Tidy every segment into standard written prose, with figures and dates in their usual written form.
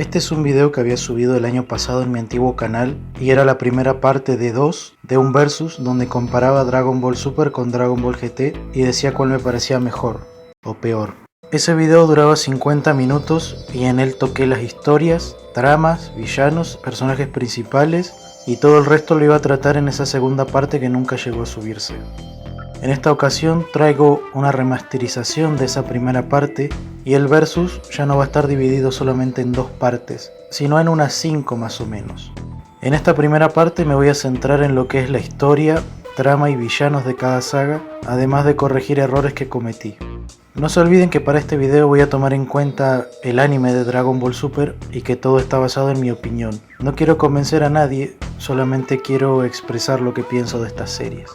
Este es un video que había subido el año pasado en mi antiguo canal y era la primera parte de dos de un versus donde comparaba Dragon Ball Super con Dragon Ball GT y decía cuál me parecía mejor o peor. Ese video duraba 50 minutos y en él toqué las historias, tramas, villanos, personajes principales y todo el resto lo iba a tratar en esa segunda parte que nunca llegó a subirse. En esta ocasión traigo una remasterización de esa primera parte y el versus ya no va a estar dividido solamente en dos partes, sino en unas 5 más o menos. En esta primera parte me voy a centrar en lo que es la historia, trama y villanos de cada saga, además de corregir errores que cometí. No se olviden que para este video voy a tomar en cuenta el anime de Dragon Ball Super y que todo está basado en mi opinión. No quiero convencer a nadie, solamente quiero expresar lo que pienso de estas series.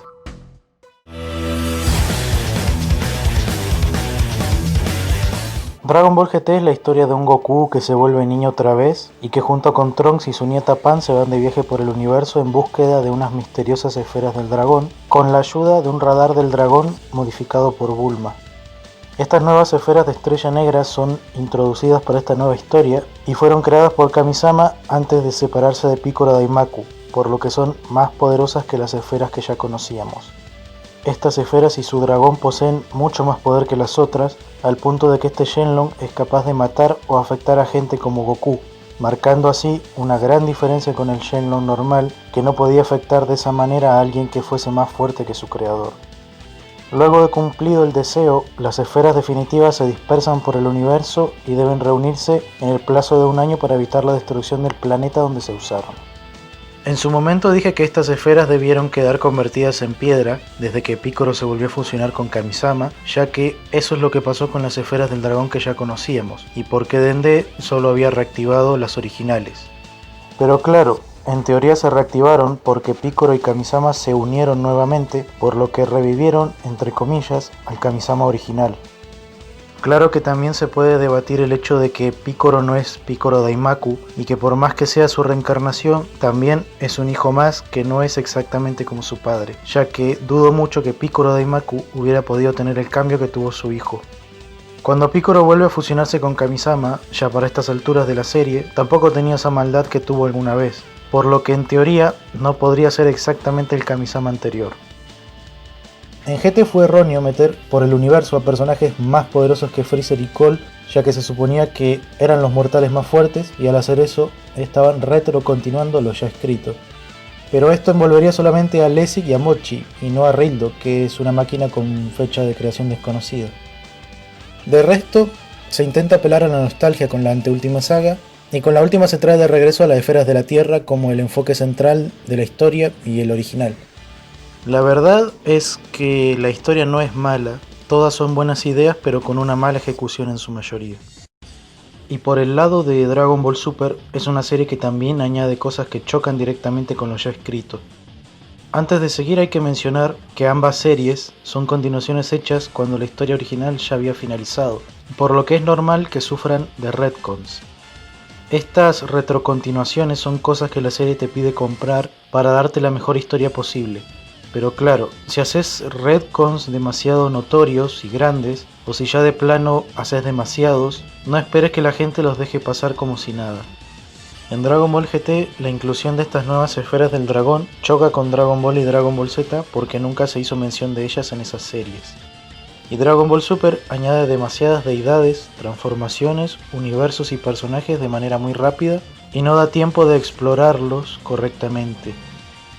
Dragon Ball GT es la historia de un Goku que se vuelve niño otra vez y que junto con Trunks y su nieta Pan se van de viaje por el universo en búsqueda de unas misteriosas esferas del dragón con la ayuda de un radar del dragón modificado por Bulma. Estas nuevas esferas de estrella negra son introducidas para esta nueva historia y fueron creadas por Kamisama antes de separarse de Piccolo Daimaku, por lo que son más poderosas que las esferas que ya conocíamos. Estas esferas y su dragón poseen mucho más poder que las otras, al punto de que este Shenlong es capaz de matar o afectar a gente como Goku, marcando así una gran diferencia con el Shenlong normal, que no podía afectar de esa manera a alguien que fuese más fuerte que su creador. Luego de cumplido el deseo, las esferas definitivas se dispersan por el universo y deben reunirse en el plazo de un año para evitar la destrucción del planeta donde se usaron. En su momento dije que estas esferas debieron quedar convertidas en piedra desde que Piccolo se volvió a fusionar con Kamisama, ya que eso es lo que pasó con las esferas del dragón que ya conocíamos, y porque Dende solo había reactivado las originales. Pero claro, en teoría se reactivaron porque Piccolo y Kamisama se unieron nuevamente, por lo que revivieron, entre comillas, al Kamisama original. Claro que también se puede debatir el hecho de que Piccolo no es Piccolo Daimaku y que por más que sea su reencarnación, también es un hijo más que no es exactamente como su padre, ya que dudo mucho que Piccolo Daimaku hubiera podido tener el cambio que tuvo su hijo. Cuando Piccolo vuelve a fusionarse con Kamisama, ya para estas alturas de la serie, tampoco tenía esa maldad que tuvo alguna vez, por lo que en teoría no podría ser exactamente el Kamisama anterior. En GT fue erróneo meter por el universo a personajes más poderosos que Freezer y Cole, ya que se suponía que eran los mortales más fuertes y al hacer eso estaban retrocontinuando lo ya escrito. Pero esto envolvería solamente a Lessig y a Mochi, y no a Rildo, que es una máquina con fecha de creación desconocida. De resto, se intenta apelar a la nostalgia con la anteúltima saga, y con la última se trae de regreso a las esferas de la Tierra como el enfoque central de la historia y el original. La verdad es que la historia no es mala, todas son buenas ideas pero con una mala ejecución en su mayoría. Y por el lado de Dragon Ball Super, es una serie que también añade cosas que chocan directamente con lo ya escrito. Antes de seguir hay que mencionar que ambas series son continuaciones hechas cuando la historia original ya había finalizado, por lo que es normal que sufran de retcons. Estas retrocontinuaciones son cosas que la serie te pide comprar para darte la mejor historia posible. Pero claro, si haces retcons demasiado notorios y grandes, o si ya de plano haces demasiados, no esperes que la gente los deje pasar como si nada. En Dragon Ball GT, la inclusión de estas nuevas esferas del dragón choca con Dragon Ball y Dragon Ball Z porque nunca se hizo mención de ellas en esas series. Y Dragon Ball Super añade demasiadas deidades, transformaciones, universos y personajes de manera muy rápida y no da tiempo de explorarlos correctamente.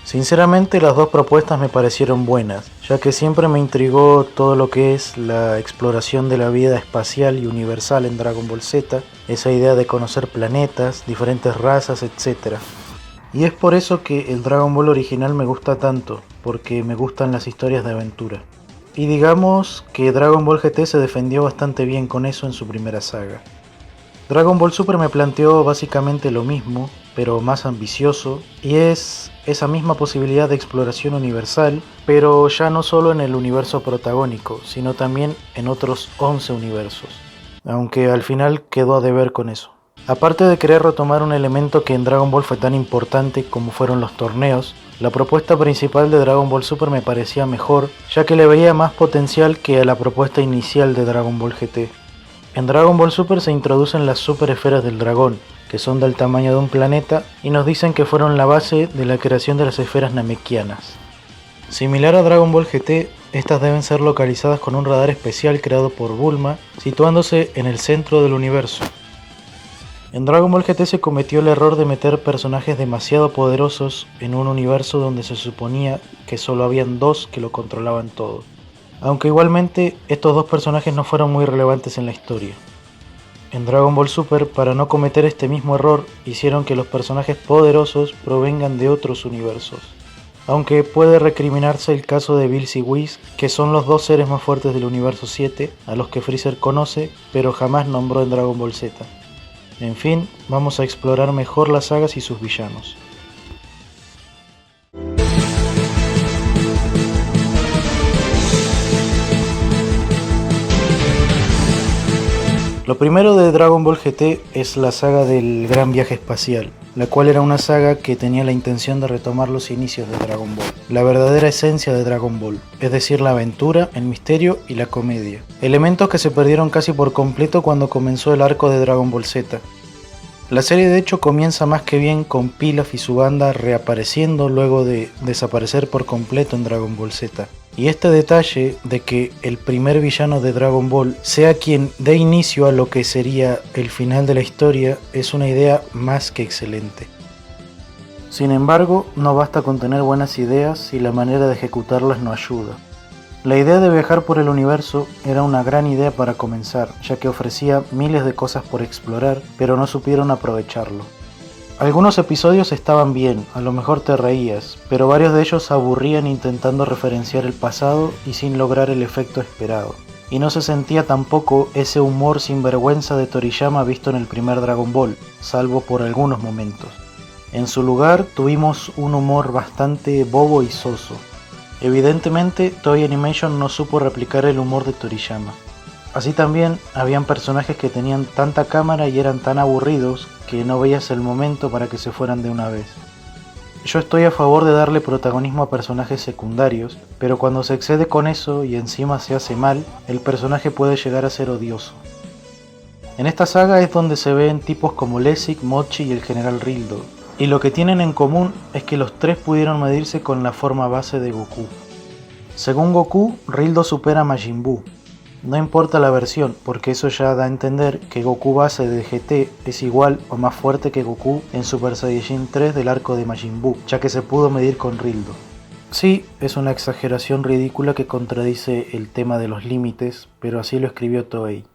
Sinceramente las dos propuestas me parecieron buenas, ya que siempre me intrigó todo lo que es la exploración de la vida espacial y universal en Dragon Ball Z, esa idea de conocer planetas, diferentes razas, etc. Y es por eso que el Dragon Ball original me gusta tanto, porque me gustan las historias de aventura. Y digamos que Dragon Ball GT se defendió bastante bien con eso en su primera saga. Dragon Ball Super me planteó básicamente lo mismo, pero más ambicioso, y es esa misma posibilidad de exploración universal, pero ya no solo en el universo protagónico, sino también en otros 11 universos, aunque al final quedó a deber con eso. Aparte de querer retomar un elemento que en Dragon Ball fue tan importante como fueron los torneos, la propuesta principal de Dragon Ball Super me parecía mejor, ya que le veía más potencial que a la propuesta inicial de Dragon Ball GT. En Dragon Ball Super se introducen las super esferas del dragón, que son del tamaño de un planeta, y nos dicen que fueron la base de la creación de las esferas namekianas. Similar a Dragon Ball GT, estas deben ser localizadas con un radar especial creado por Bulma, situándose en el centro del universo. En Dragon Ball GT se cometió el error de meter personajes demasiado poderosos en un universo donde se suponía que solo habían dos que lo controlaban todo. Aunque igualmente estos dos personajes no fueron muy relevantes en la historia. En Dragon Ball Super, para no cometer este mismo error, hicieron que los personajes poderosos provengan de otros universos. Aunque puede recriminarse el caso de Bills y Whis, que son los dos seres más fuertes del universo 7, a los que Freezer conoce, pero jamás nombró en Dragon Ball Z. En fin, vamos a explorar mejor las sagas y sus villanos. Lo primero de Dragon Ball GT es la saga del Gran Viaje Espacial, la cual era una saga que tenía la intención de retomar los inicios de Dragon Ball, la verdadera esencia de Dragon Ball, es decir, la aventura, el misterio y la comedia. Elementos que se perdieron casi por completo cuando comenzó el arco de Dragon Ball Z. La serie de hecho comienza más que bien con Pilaf y su banda reapareciendo luego de desaparecer por completo en Dragon Ball Z. Y este detalle de que el primer villano de Dragon Ball sea quien dé inicio a lo que sería el final de la historia es una idea más que excelente. Sin embargo, no basta con tener buenas ideas si la manera de ejecutarlas no ayuda. La idea de viajar por el universo era una gran idea para comenzar, ya que ofrecía miles de cosas por explorar, pero no supieron aprovecharlo. Algunos episodios estaban bien, a lo mejor te reías, pero varios de ellos aburrían intentando referenciar el pasado y sin lograr el efecto esperado. Y no se sentía tampoco ese humor sin vergüenza de Toriyama visto en el primer Dragon Ball, salvo por algunos momentos. En su lugar tuvimos un humor bastante bobo y soso. Evidentemente, Toei Animation no supo replicar el humor de Toriyama. Así también, habían personajes que tenían tanta cámara y eran tan aburridos que no veías el momento para que se fueran de una vez. Yo estoy a favor de darle protagonismo a personajes secundarios, pero cuando se excede con eso y encima se hace mal, el personaje puede llegar a ser odioso. En esta saga es donde se ven tipos como Lessig, Mochi y el General Rildo, y lo que tienen en común es que los tres pudieron medirse con la forma base de Goku. Según Goku, Rildo supera a Majin Buu. No importa la versión, porque eso ya da a entender que Goku base de GT es igual o más fuerte que Goku en Super Saiyajin 3 del arco de Majin Buu, ya que se pudo medir con Rildo. Sí, es una exageración ridícula que contradice el tema de los límites, pero así lo escribió Toei.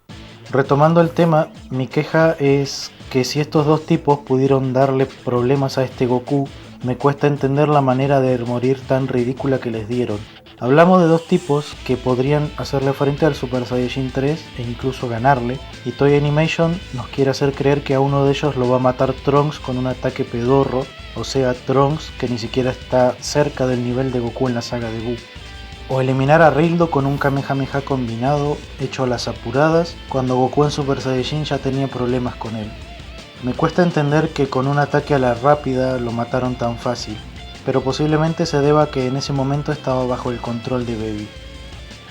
Retomando el tema, mi queja es que si estos dos tipos pudieron darle problemas a este Goku, me cuesta entender la manera de morir tan ridícula que les dieron. Hablamos de dos tipos que podrían hacerle frente al Super Saiyajin 3 e incluso ganarle, y Toei Animation nos quiere hacer creer que a uno de ellos lo va a matar Trunks con un ataque pedorro, o sea Trunks que ni siquiera está cerca del nivel de Goku en la saga de Buu. O eliminar a Rildo con un Kamehameha combinado hecho a las apuradas cuando Goku en Super Saiyajin ya tenía problemas con él. Me cuesta entender que con un ataque a la rápida lo mataron tan fácil, pero posiblemente se deba a que en ese momento estaba bajo el control de Baby.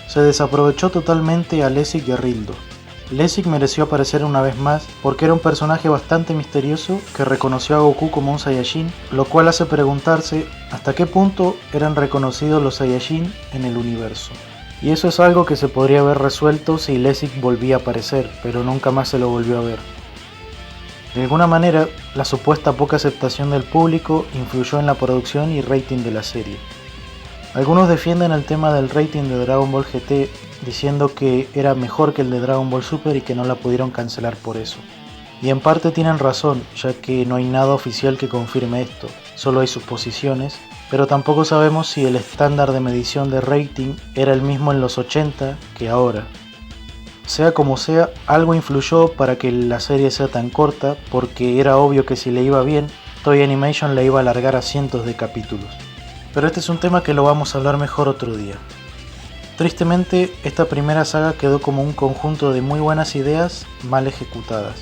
Se desaprovechó totalmente a Lessig y a Rildo. Lessig mereció aparecer una vez más porque era un personaje bastante misterioso que reconoció a Goku como un Saiyajin, lo cual hace preguntarse hasta qué punto eran reconocidos los Saiyajin en el universo. Y eso es algo que se podría haber resuelto si Lessig volvía a aparecer, pero nunca más se lo volvió a ver. De alguna manera, la supuesta poca aceptación del público influyó en la producción y rating de la serie. Algunos defienden el tema del rating de Dragon Ball GT diciendo que era mejor que el de Dragon Ball Super y que no la pudieron cancelar por eso. Y en parte tienen razón, ya que no hay nada oficial que confirme esto, solo hay suposiciones, pero tampoco sabemos si el estándar de medición de rating era el mismo en los 80 que ahora. Sea como sea, algo influyó para que la serie sea tan corta, porque era obvio que si le iba bien, Toei Animation la iba a alargar a cientos de capítulos. Pero este es un tema que lo vamos a hablar mejor otro día. Tristemente, esta primera saga quedó como un conjunto de muy buenas ideas mal ejecutadas.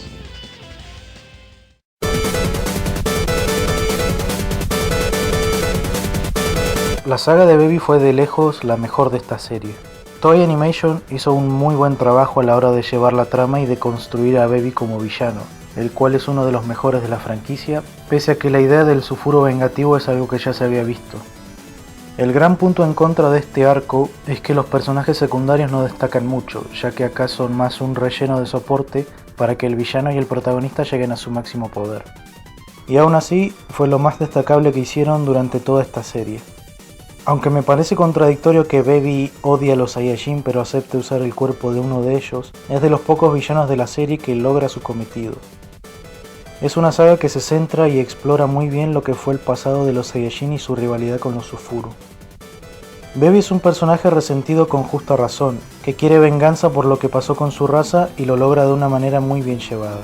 La saga de Baby fue de lejos la mejor de esta serie. Toei Animation hizo un muy buen trabajo a la hora de llevar la trama y de construir a Baby como villano, el cual es uno de los mejores de la franquicia, pese a que la idea del sulfuro vengativo es algo que ya se había visto. El gran punto en contra de este arco es que los personajes secundarios no destacan mucho, ya que acá son más un relleno de soporte para que el villano y el protagonista lleguen a su máximo poder. Y aún así, fue lo más destacable que hicieron durante toda esta serie. Aunque me parece contradictorio que Baby odie a los Saiyajin pero acepte usar el cuerpo de uno de ellos, es de los pocos villanos de la serie que logra su cometido. Es una saga que se centra y explora muy bien lo que fue el pasado de los Saiyajin y su rivalidad con los Sulfuru. Baby es un personaje resentido con justa razón, que quiere venganza por lo que pasó con su raza y lo logra de una manera muy bien llevada.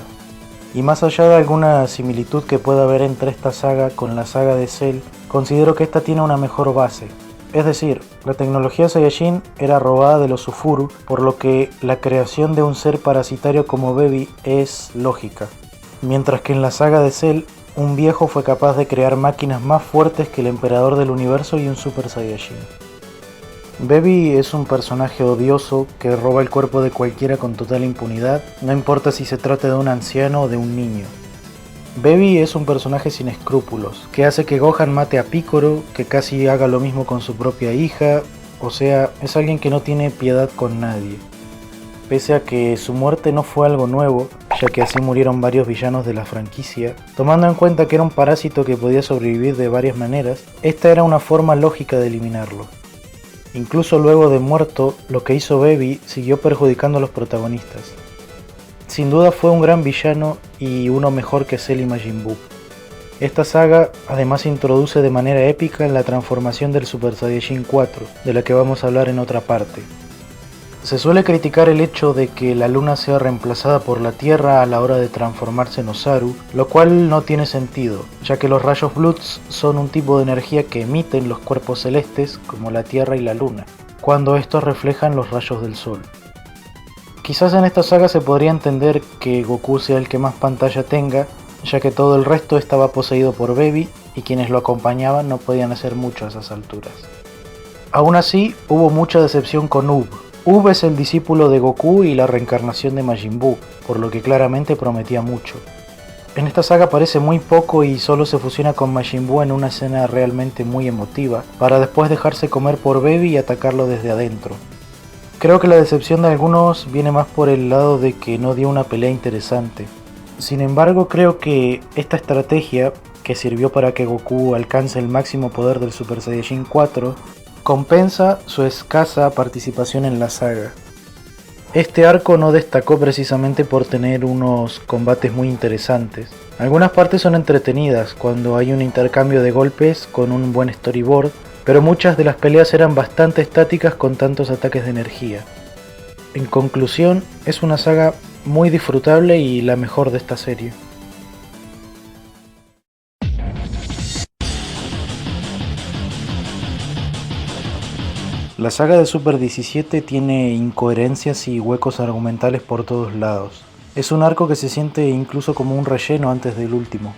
Y más allá de alguna similitud que pueda haber entre esta saga con la saga de Cell, considero que esta tiene una mejor base. Es decir, la tecnología Saiyajin era robada de los Sulfuru, por lo que la creación de un ser parasitario como Baby es lógica. Mientras que en la saga de Cell, un viejo fue capaz de crear máquinas más fuertes que el emperador del universo y un Super Saiyajin. Baby es un personaje odioso que roba el cuerpo de cualquiera con total impunidad, no importa si se trata de un anciano o de un niño. Baby es un personaje sin escrúpulos, que hace que Gohan mate a Piccolo, que casi haga lo mismo con su propia hija, o sea, es alguien que no tiene piedad con nadie. Pese a que su muerte no fue algo nuevo, ya que así murieron varios villanos de la franquicia, tomando en cuenta que era un parásito que podía sobrevivir de varias maneras, esta era una forma lógica de eliminarlo. Incluso luego de muerto, lo que hizo Baby siguió perjudicando a los protagonistas. Sin duda fue un gran villano y uno mejor que Cell y Majin Buu. Esta saga además introduce de manera épica la transformación del Super Saiyajin 4, de la que vamos a hablar en otra parte. Se suele criticar el hecho de que la luna sea reemplazada por la Tierra a la hora de transformarse en Osaru, lo cual no tiene sentido, ya que los rayos Bloods son un tipo de energía que emiten los cuerpos celestes como la Tierra y la Luna, cuando estos reflejan los rayos del Sol. Quizás en esta saga se podría entender que Goku sea el que más pantalla tenga, ya que todo el resto estaba poseído por Baby y quienes lo acompañaban no podían hacer mucho a esas alturas. Aún así, hubo mucha decepción con Ub. Ub es el discípulo de Goku y la reencarnación de Majin Buu, por lo que claramente prometía mucho. En esta saga aparece muy poco y solo se fusiona con Majin Buu en una escena realmente muy emotiva, para después dejarse comer por Baby y atacarlo desde adentro. Creo que la decepción de algunos viene más por el lado de que no dio una pelea interesante. Sin embargo, creo que esta estrategia, que sirvió para que Goku alcance el máximo poder del Super Saiyajin 4, compensa su escasa participación en la saga. Este arco no destacó precisamente por tener unos combates muy interesantes. Algunas partes son entretenidas cuando hay un intercambio de golpes con un buen storyboard, pero muchas de las peleas eran bastante estáticas con tantos ataques de energía. En conclusión, es una saga muy disfrutable y la mejor de esta serie. La saga de Super 17 tiene incoherencias y huecos argumentales por todos lados. Es un arco que se siente incluso como un relleno antes del último.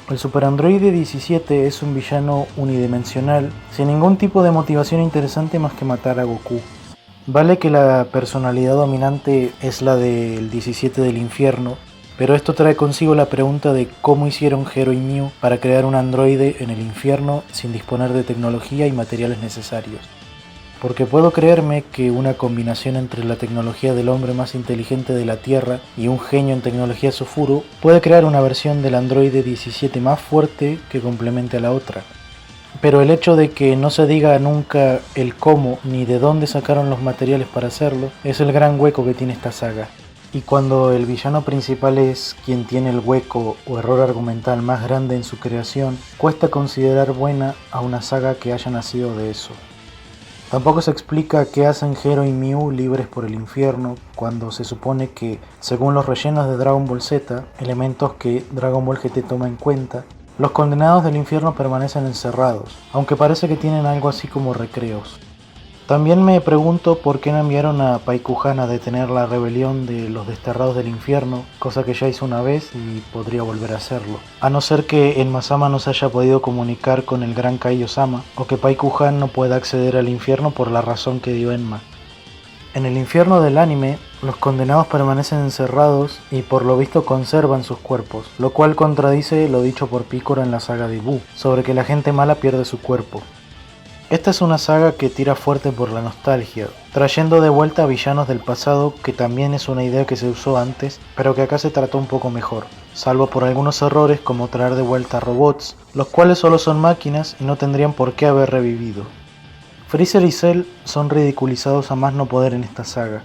El Super Androide 17 es un villano unidimensional, sin ningún tipo de motivación interesante más que matar a Goku. Vale que la personalidad dominante es la del 17 del infierno, pero esto trae consigo la pregunta de cómo hicieron Hero y Mew para crear un androide en el infierno sin disponer de tecnología y materiales necesarios. Porque puedo creerme que una combinación entre la tecnología del hombre más inteligente de la Tierra y un genio en tecnología Sulfuru puede crear una versión del androide 17 más fuerte que complemente a la otra. Pero el hecho de que no se diga nunca el cómo ni de dónde sacaron los materiales para hacerlo es el gran hueco que tiene esta saga. Y cuando el villano principal es quien tiene el hueco o error argumental más grande en su creación, cuesta considerar buena a una saga que haya nacido de eso. Tampoco se explica qué hacen Hero y Mew libres por el infierno, cuando se supone que, según los rellenos de Dragon Ball Z, elementos que Dragon Ball GT toma en cuenta, los condenados del infierno permanecen encerrados, aunque parece que tienen algo así como recreos. También me pregunto por qué no enviaron a Paikuhan a detener la rebelión de los desterrados del infierno, cosa que ya hizo una vez y podría volver a hacerlo. A no ser que Enma-sama no se haya podido comunicar con el gran Kaio-sama, o que Paikuhan no pueda acceder al infierno por la razón que dio Enma. En el infierno del anime, los condenados permanecen encerrados y por lo visto conservan sus cuerpos, lo cual contradice lo dicho por Picoro en la saga de Buu, sobre que la gente mala pierde su cuerpo. Esta es una saga que tira fuerte por la nostalgia, trayendo de vuelta a villanos del pasado, que también es una idea que se usó antes, pero que acá se trató un poco mejor, salvo por algunos errores como traer de vuelta robots, los cuales solo son máquinas y no tendrían por qué haber revivido. Freezer y Cell son ridiculizados a más no poder en esta saga.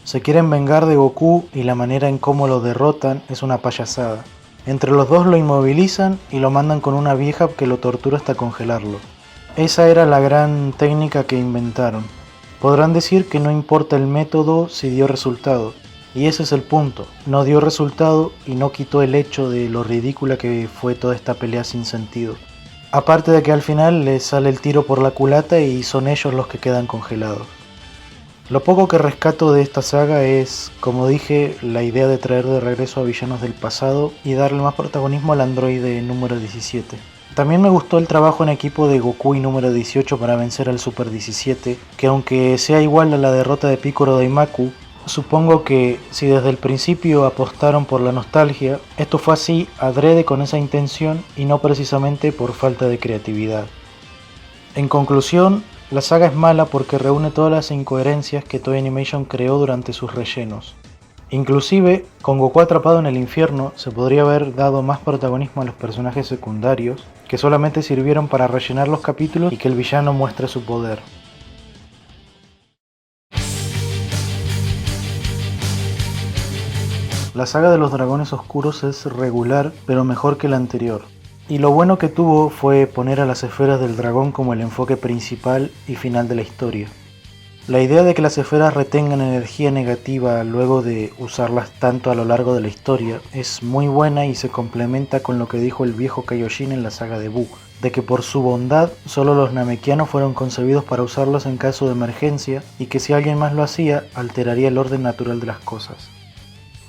Se quieren vengar de Goku y la manera en cómo lo derrotan es una payasada. Entre los dos lo inmovilizan y lo mandan con una vieja que lo tortura hasta congelarlo. Esa era la gran técnica que inventaron. Podrán decir que no importa el método si dio resultado, y ese es el punto, no dio resultado y no quitó el hecho de lo ridícula que fue toda esta pelea sin sentido. Aparte de que al final les sale el tiro por la culata y son ellos los que quedan congelados. Lo poco que rescato de esta saga es, como dije, la idea de traer de regreso a villanos del pasado y darle más protagonismo al androide número 17. También me gustó el trabajo en equipo de Goku y número 18 para vencer al Super 17, que aunque sea igual a la derrota de Picoro Daimaku, supongo que si desde el principio apostaron por la nostalgia, esto fue así adrede con esa intención y no precisamente por falta de creatividad. En conclusión, la saga es mala porque reúne todas las incoherencias que Toei Animation creó durante sus rellenos. Inclusive, con Goku atrapado en el infierno, se podría haber dado más protagonismo a los personajes secundarios, que solamente sirvieron para rellenar los capítulos y que el villano muestre su poder. La saga de los dragones oscuros es regular, pero mejor que la anterior. Y lo bueno que tuvo fue poner a las esferas del dragón como el enfoque principal y final de la historia. La idea de que las esferas retengan energía negativa luego de usarlas tanto a lo largo de la historia es muy buena y se complementa con lo que dijo el viejo Kaioshin en la saga de Buu, de que por su bondad solo los namekianos fueron concebidos para usarlos en caso de emergencia y que si alguien más lo hacía alteraría el orden natural de las cosas.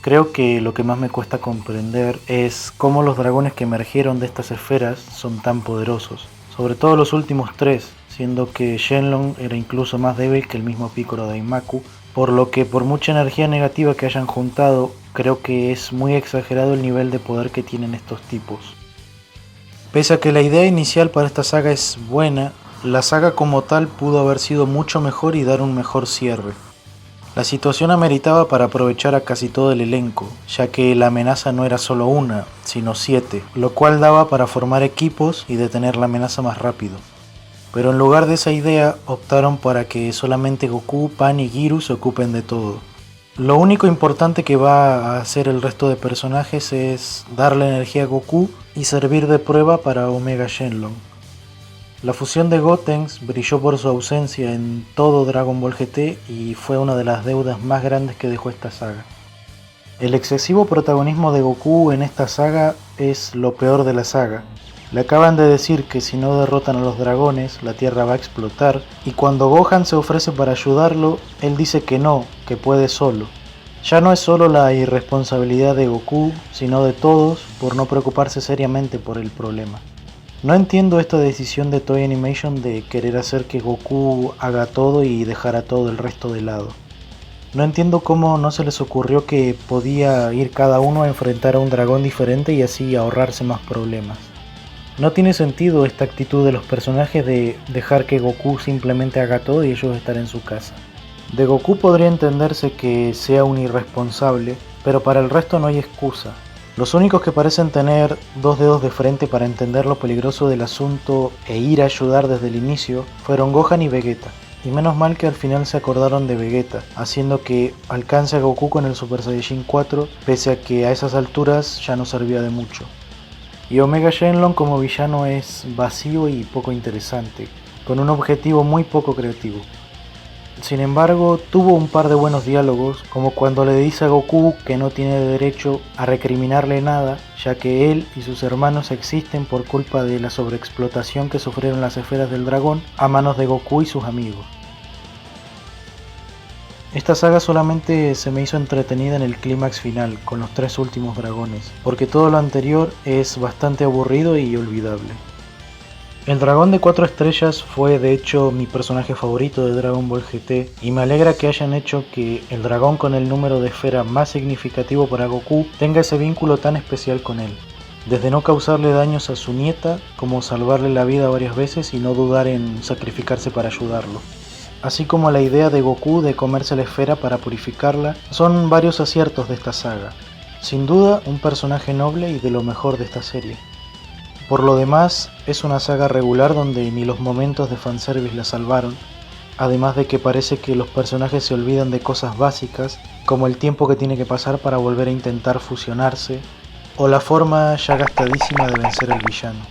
Creo que lo que más me cuesta comprender es cómo los dragones que emergieron de estas esferas son tan poderosos, sobre todo los últimos tres, siendo que Shenlong era incluso más débil que el mismo Picoro Daimaku, por lo que por mucha energía negativa que hayan juntado, creo que es muy exagerado el nivel de poder que tienen estos tipos. Pese a que la idea inicial para esta saga es buena, la saga como tal pudo haber sido mucho mejor y dar un mejor cierre. La situación ameritaba para aprovechar a casi todo el elenco, ya que la amenaza no era solo una, sino 7, lo cual daba para formar equipos y detener la amenaza más rápido. Pero en lugar de esa idea, optaron para que solamente Goku, Pan y Giru se ocupen de todo. Lo único importante que va a hacer el resto de personajes es darle energía a Goku y servir de prueba para Omega Shenlong. La fusión de Gotenks brilló por su ausencia en todo Dragon Ball GT y fue una de las deudas más grandes que dejó esta saga. El excesivo protagonismo de Goku en esta saga es lo peor de la saga. Le acaban de decir que si no derrotan a los dragones, la Tierra va a explotar, y cuando Gohan se ofrece para ayudarlo, él dice que no, que puede solo. Ya no es solo la irresponsabilidad de Goku, sino de todos por no preocuparse seriamente por el problema. No entiendo esta decisión de Toei Animation de querer hacer que Goku haga todo y dejar a todo el resto de lado. No entiendo cómo no se les ocurrió que podía ir cada uno a enfrentar a un dragón diferente y así ahorrarse más problemas. No tiene sentido esta actitud de los personajes de dejar que Goku simplemente haga todo y ellos estar en su casa. De Goku podría entenderse que sea un irresponsable, pero para el resto no hay excusa. Los únicos que parecen tener dos dedos de frente para entender lo peligroso del asunto e ir a ayudar desde el inicio fueron Gohan y Vegeta. Y menos mal que al final se acordaron de Vegeta, haciendo que alcance a Goku con el Super Saiyajin 4, pese a que a esas alturas ya no servía de mucho. Y Omega Shenlong como villano es vacío y poco interesante, con un objetivo muy poco creativo. Sin embargo, tuvo un par de buenos diálogos, como cuando le dice a Goku que no tiene derecho a recriminarle nada, ya que él y sus hermanos existen por culpa de la sobreexplotación que sufrieron las esferas del dragón a manos de Goku y sus amigos. Esta saga solamente se me hizo entretenida en el clímax final, con los 3 últimos dragones, porque todo lo anterior es bastante aburrido y olvidable. El dragón de 4 estrellas fue de hecho mi personaje favorito de Dragon Ball GT y me alegra que hayan hecho que el dragón con el número de esfera más significativo para Goku tenga ese vínculo tan especial con él. Desde no causarle daños a su nieta, como salvarle la vida varias veces y no dudar en sacrificarse para ayudarlo. Así como la idea de Goku de comerse la esfera para purificarla, son varios aciertos de esta saga. Sin duda, un personaje noble y de lo mejor de esta serie. Por lo demás, es una saga regular donde ni los momentos de fanservice la salvaron, además de que parece que los personajes se olvidan de cosas básicas, como el tiempo que tiene que pasar para volver a intentar fusionarse, o la forma ya gastadísima de vencer al villano.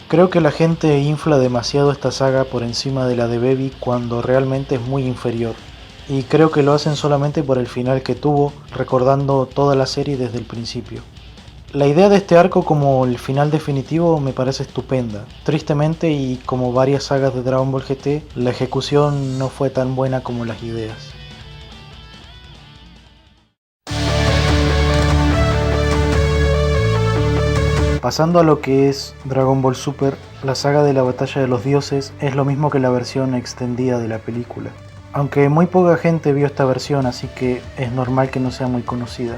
Creo que la gente infla demasiado esta saga por encima de la de Baby cuando realmente es muy inferior, y creo que lo hacen solamente por el final que tuvo, recordando toda la serie desde el principio. La idea de este arco como el final definitivo me parece estupenda. Tristemente, y como varias sagas de Dragon Ball GT, la ejecución no fue tan buena como las ideas. Pasando a lo que es Dragon Ball Super, la saga de la Batalla de los Dioses es lo mismo que la versión extendida de la película. Aunque muy poca gente vio esta versión, así que es normal que no sea muy conocida.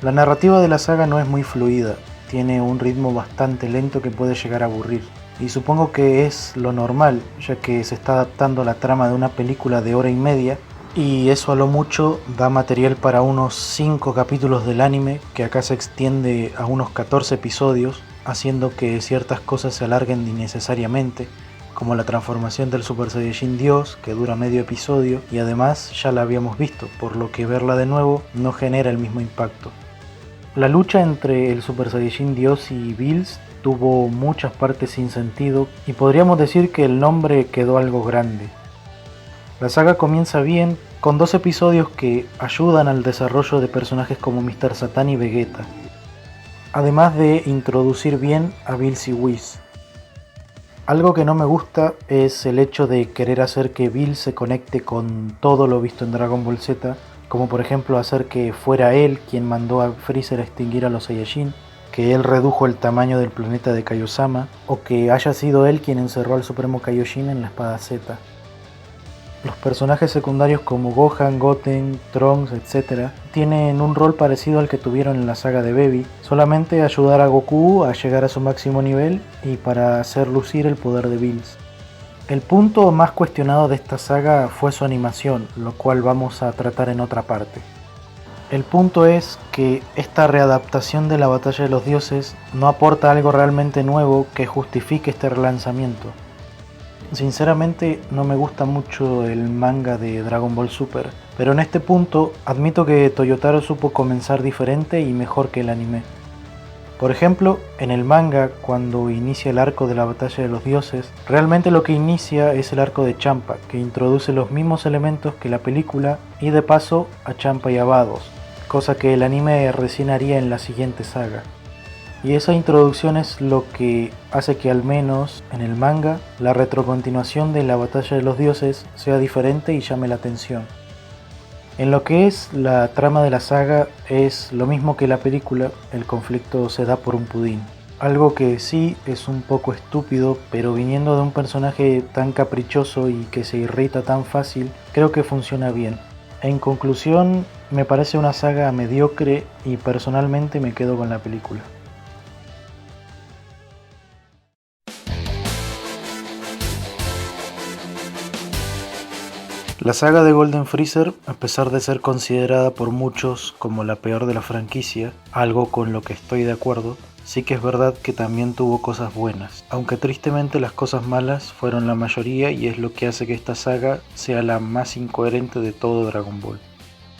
La narrativa de la saga no es muy fluida, tiene un ritmo bastante lento que puede llegar a aburrir. Y supongo que es lo normal, ya que se está adaptando la trama de una película de hora y media, y eso a lo mucho da material para unos 5 capítulos del anime, que acá se extiende a unos 14 episodios, haciendo que ciertas cosas se alarguen innecesariamente, como la transformación del Super Saiyajin Dios, que dura medio episodio, y además ya la habíamos visto, por lo que verla de nuevo no genera el mismo impacto. La lucha entre el Super Saiyajin Dios y Bills tuvo muchas partes sin sentido, y podríamos decir que el nombre quedó algo grande. La saga comienza bien, con 2 episodios que ayudan al desarrollo de personajes como Mr. Satan y Vegeta, además de introducir bien a Bills y Whis. Algo que no me gusta es el hecho de querer hacer que Bills se conecte con todo lo visto en Dragon Ball Z, como por ejemplo hacer que fuera él quien mandó a Freezer a extinguir a los Saiyajin, que él redujo el tamaño del planeta de Kaiosama, o que haya sido él quien encerró al Supremo Kaioshin en la espada Z. Los personajes secundarios como Gohan, Goten, Trunks, etc. tienen un rol parecido al que tuvieron en la saga de Baby, solamente ayudar a Goku a llegar a su máximo nivel y para hacer lucir el poder de Bills. El punto más cuestionado de esta saga fue su animación, lo cual vamos a tratar en otra parte. El punto es que esta readaptación de la Batalla de los Dioses no aporta algo realmente nuevo que justifique este relanzamiento. Sinceramente no me gusta mucho el manga de Dragon Ball Super, pero en este punto admito que Toyotaro supo comenzar diferente y mejor que el anime. Por ejemplo, en el manga, cuando inicia el arco de la Batalla de los Dioses, realmente lo que inicia es el arco de Champa, que introduce los mismos elementos que la película y de paso a Champa y a Vados, cosa que el anime recién haría en la siguiente saga. Y esa introducción es lo que hace que al menos en el manga la retrocontinuación de la Batalla de los Dioses sea diferente y llame la atención. En lo que es la trama de la saga es lo mismo que la película, el conflicto se da por un pudín. Algo que sí es un poco estúpido, pero viniendo de un personaje tan caprichoso y que se irrita tan fácil, creo que funciona bien. En conclusión, me parece una saga mediocre y personalmente me quedo con la película. La saga de Golden Freezer, a pesar de ser considerada por muchos como la peor de la franquicia, algo con lo que estoy de acuerdo, sí que es verdad que también tuvo cosas buenas, aunque tristemente las cosas malas fueron la mayoría y es lo que hace que esta saga sea la más incoherente de todo Dragon Ball.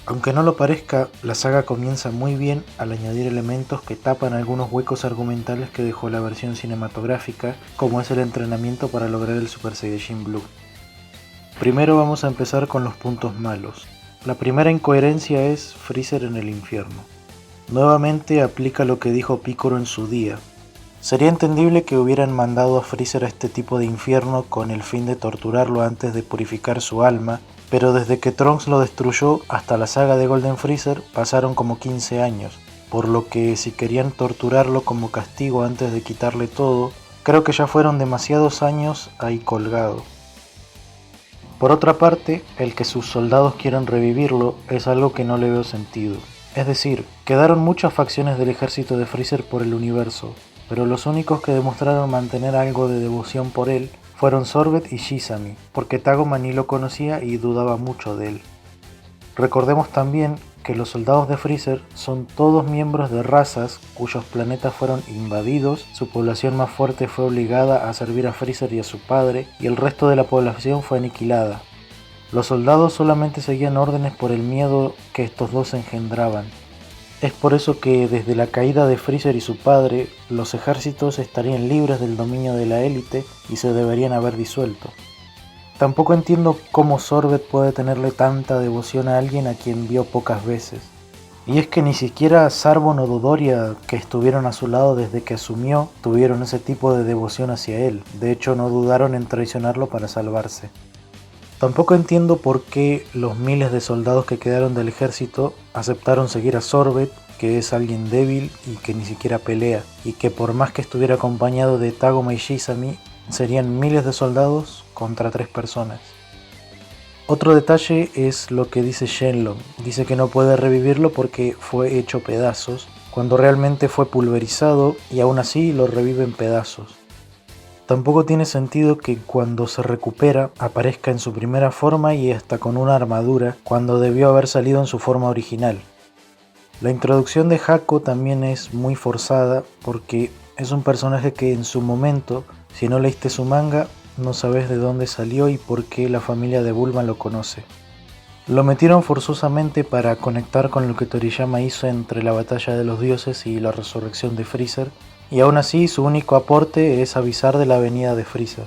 Aunque no lo parezca, la saga comienza muy bien al añadir elementos que tapan algunos huecos argumentales que dejó la versión cinematográfica, como es el entrenamiento para lograr el Super Saiyajin Blue. Primero vamos a empezar con los puntos malos. La primera incoherencia es Freezer en el infierno. Nuevamente aplica lo que dijo Piccolo en su día. Sería entendible que hubieran mandado a Freezer a este tipo de infierno con el fin de torturarlo antes de purificar su alma, pero desde que Trunks lo destruyó hasta la saga de Golden Freezer pasaron como 15 años, por lo que si querían torturarlo como castigo antes de quitarle todo, Creo que ya fueron demasiados años ahí colgado. Por otra parte, el que sus soldados quieran revivirlo es algo que no le veo sentido. Es decir, quedaron muchas facciones del ejército de Freezer por el universo, pero los únicos que demostraron mantener algo de devoción por él fueron Sorbet y Shizami, porque Tagoma ni lo conocía y dudaba mucho de él. Recordemos también que los soldados de Freezer son todos miembros de razas cuyos planetas fueron invadidos, su población más fuerte fue obligada a servir a Freezer y a su padre, y el resto de la población fue aniquilada. Los soldados solamente seguían órdenes por el miedo que estos dos engendraban. Es por eso que desde la caída de Freezer y su padre, los ejércitos estarían libres del dominio de la élite y se deberían haber disuelto. Tampoco entiendo cómo Sorbet puede tenerle tanta devoción a alguien a quien vio pocas veces. Y es que ni siquiera Zarbon o Dodoria, que estuvieron a su lado desde que asumió, tuvieron ese tipo de devoción hacia él. De hecho, no dudaron en traicionarlo para salvarse. Tampoco entiendo por qué los miles de soldados que quedaron del ejército aceptaron seguir a Sorbet, que es alguien débil y que ni siquiera pelea, y que por más que estuviera acompañado de Tagoma y Shizami, serían miles de soldados contra 3 personas. Otro detalle es lo que dice Shenlong. Dice que no puede revivirlo porque fue hecho pedazos, cuando realmente fue pulverizado y aún así lo revive en pedazos. Tampoco tiene sentido que cuando se recupera aparezca en su primera forma y hasta con una armadura, cuando debió haber salido en su forma original. La introducción de Hako también es muy forzada porque es un personaje que en su momento, si no leíste su manga, no sabes de dónde salió y por qué la familia de Bulma lo conoce. Lo metieron forzosamente para conectar con lo que Toriyama hizo entre la batalla de los dioses y la resurrección de Freezer, y aún así su único aporte es avisar de la venida de Freezer.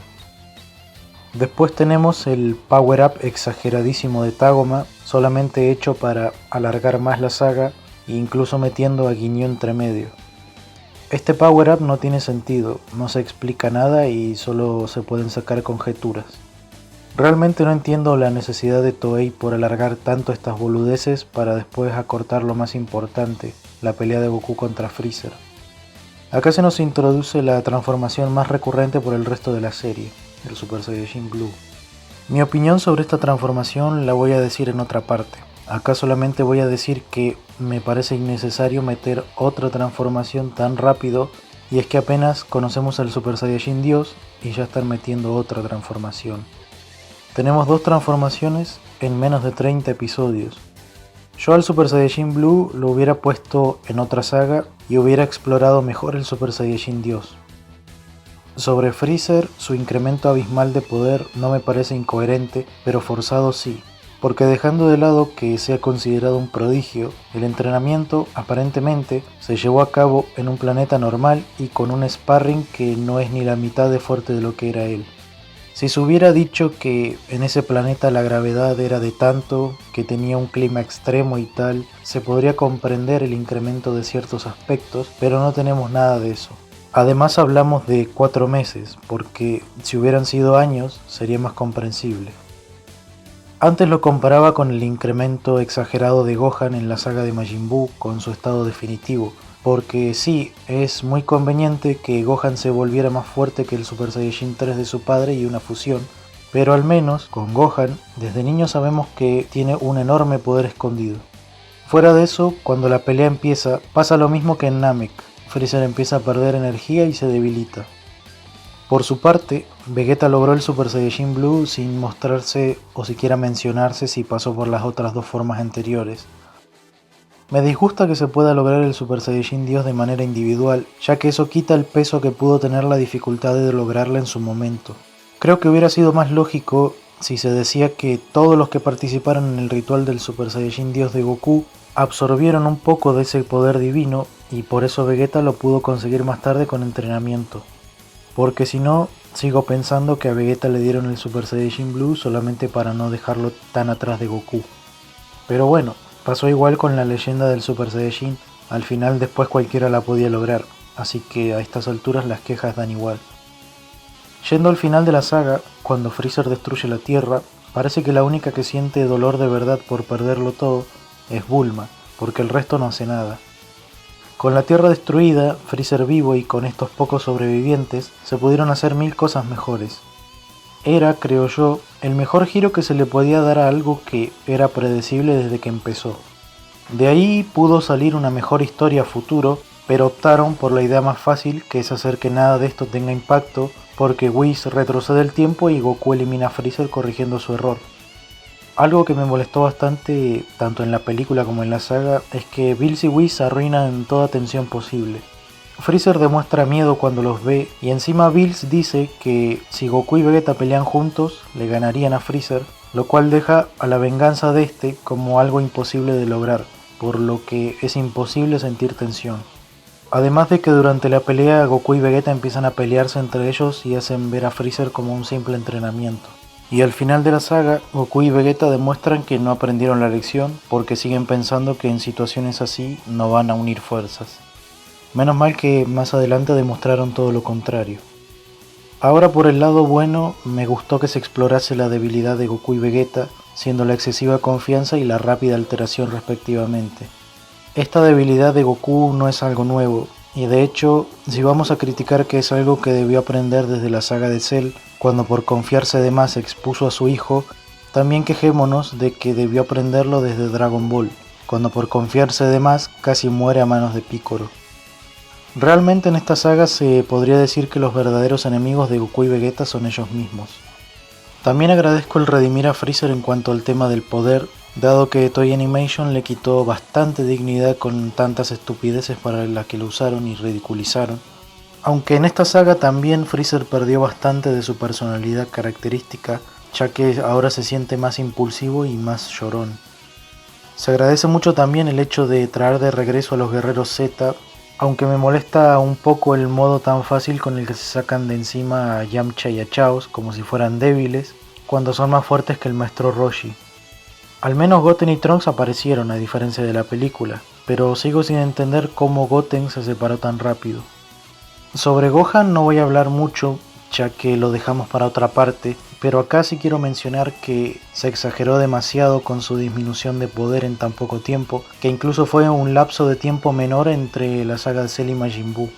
Después tenemos el power up exageradísimo de Tagoma, solamente hecho para alargar más la saga e incluso metiendo a Ginyu entre medio. Este power up no tiene sentido, no se explica nada y solo se pueden sacar conjeturas. Realmente no entiendo la necesidad de Toei por alargar tanto estas boludeces para después acortar lo más importante, la pelea de Goku contra Freezer. Acá se nos introduce la transformación más recurrente por el resto de la serie, el Super Saiyajin Blue. Mi opinión sobre esta transformación la voy a decir en otra parte. Acá solamente voy a decir que me parece innecesario meter otra transformación tan rápido, y es que apenas conocemos al Super Saiyajin Dios y ya están metiendo otra transformación. Tenemos 2 transformaciones en menos de 30 episodios. Yo al Super Saiyajin Blue lo hubiera puesto en otra saga y hubiera explorado mejor el Super Saiyajin Dios. Sobre Freezer, su incremento abismal de poder no me parece incoherente, pero forzado sí. Porque dejando de lado que sea considerado un prodigio, el entrenamiento aparentemente se llevó a cabo en un planeta normal y con un sparring que no es ni la mitad de fuerte de lo que era él. Si se hubiera dicho que en ese planeta la gravedad era de tanto, que tenía un clima extremo y tal, se podría comprender el incremento de ciertos aspectos, pero no tenemos nada de eso. Además hablamos de 4 meses, porque si hubieran sido años sería más comprensible. Antes lo comparaba con el incremento exagerado de Gohan en la saga de Majin Buu con su estado definitivo, porque sí, es muy conveniente que Gohan se volviera más fuerte que el Super Saiyajin 3 de su padre y una fusión, pero al menos con Gohan, desde niño sabemos que tiene un enorme poder escondido. Fuera de eso, cuando la pelea empieza, pasa lo mismo que en Namek, Freezer empieza a perder energía y se debilita. Por su parte, Vegeta logró el Super Saiyajin Blue sin mostrarse o siquiera mencionarse si pasó por las otras 2 formas anteriores. Me disgusta que se pueda lograr el Super Saiyajin Dios de manera individual, ya que eso quita el peso que pudo tener la dificultad de lograrla en su momento. Creo que hubiera sido más lógico si se decía que todos los que participaron en el ritual del Super Saiyajin Dios de Goku absorbieron un poco de ese poder divino y por eso Vegeta lo pudo conseguir más tarde con entrenamiento. Porque si no, sigo pensando que a Vegeta le dieron el Super Saiyajin Blue solamente para no dejarlo tan atrás de Goku. Pero bueno, pasó igual con la leyenda del Super Saiyajin, al final después cualquiera la podía lograr, así que a estas alturas las quejas dan igual. Yendo al final de la saga, cuando Freezer destruye la Tierra, parece que la única que siente dolor de verdad por perderlo todo es Bulma, porque el resto no hace nada. Con la Tierra destruida, Freezer vivo y con estos pocos sobrevivientes, se pudieron hacer 1000 cosas mejores. Era, creo yo, el mejor giro que se le podía dar a algo que era predecible desde que empezó. De ahí pudo salir una mejor historia a futuro, pero optaron por la idea más fácil, que es hacer que nada de esto tenga impacto, porque Whis retrocede el tiempo y Goku elimina a Freezer corrigiendo su error. Algo que me molestó bastante, tanto en la película como en la saga, es que Bills y Whis arruinan toda tensión posible. Freezer demuestra miedo cuando los ve, y encima Bills dice que si Goku y Vegeta pelean juntos, le ganarían a Freezer, lo cual deja a la venganza de este como algo imposible de lograr, por lo que es imposible sentir tensión. Además de que durante la pelea Goku y Vegeta empiezan a pelearse entre ellos y hacen ver a Freezer como un simple entrenamiento. Y al final de la saga, Goku y Vegeta demuestran que no aprendieron la lección porque siguen pensando que en situaciones así no van a unir fuerzas. Menos mal que más adelante demostraron todo lo contrario. Ahora por el lado bueno, me gustó que se explorase la debilidad de Goku y Vegeta, siendo la excesiva confianza y la rápida alteración respectivamente. Esta debilidad de Goku no es algo nuevo, y de hecho, si vamos a criticar que es algo que debió aprender desde la saga de Cell, cuando por confiarse de más expuso a su hijo, también quejémonos de que debió aprenderlo desde Dragon Ball, cuando por confiarse de más casi muere a manos de Piccolo. Realmente en esta saga se podría decir que los verdaderos enemigos de Goku y Vegeta son ellos mismos. También agradezco el redimir a Freezer en cuanto al tema del poder, dado que Toei Animation le quitó bastante dignidad con tantas estupideces para las que lo usaron y ridiculizaron. Aunque en esta saga también Freezer perdió bastante de su personalidad característica, ya que ahora se siente más impulsivo y más llorón. Se agradece mucho también el hecho de traer de regreso a los guerreros Z, aunque me molesta un poco el modo tan fácil con el que se sacan de encima a Yamcha y a Chaos como si fueran débiles, cuando son más fuertes que el maestro Roshi. Al menos Goten y Trunks aparecieron a diferencia de la película, pero sigo sin entender cómo Goten se separó tan rápido. Sobre Gohan no voy a hablar mucho, ya que lo dejamos para otra parte, pero acá sí quiero mencionar que se exageró demasiado con su disminución de poder en tan poco tiempo, que incluso fue un lapso de tiempo menor entre la saga de Cell y Majin Buu.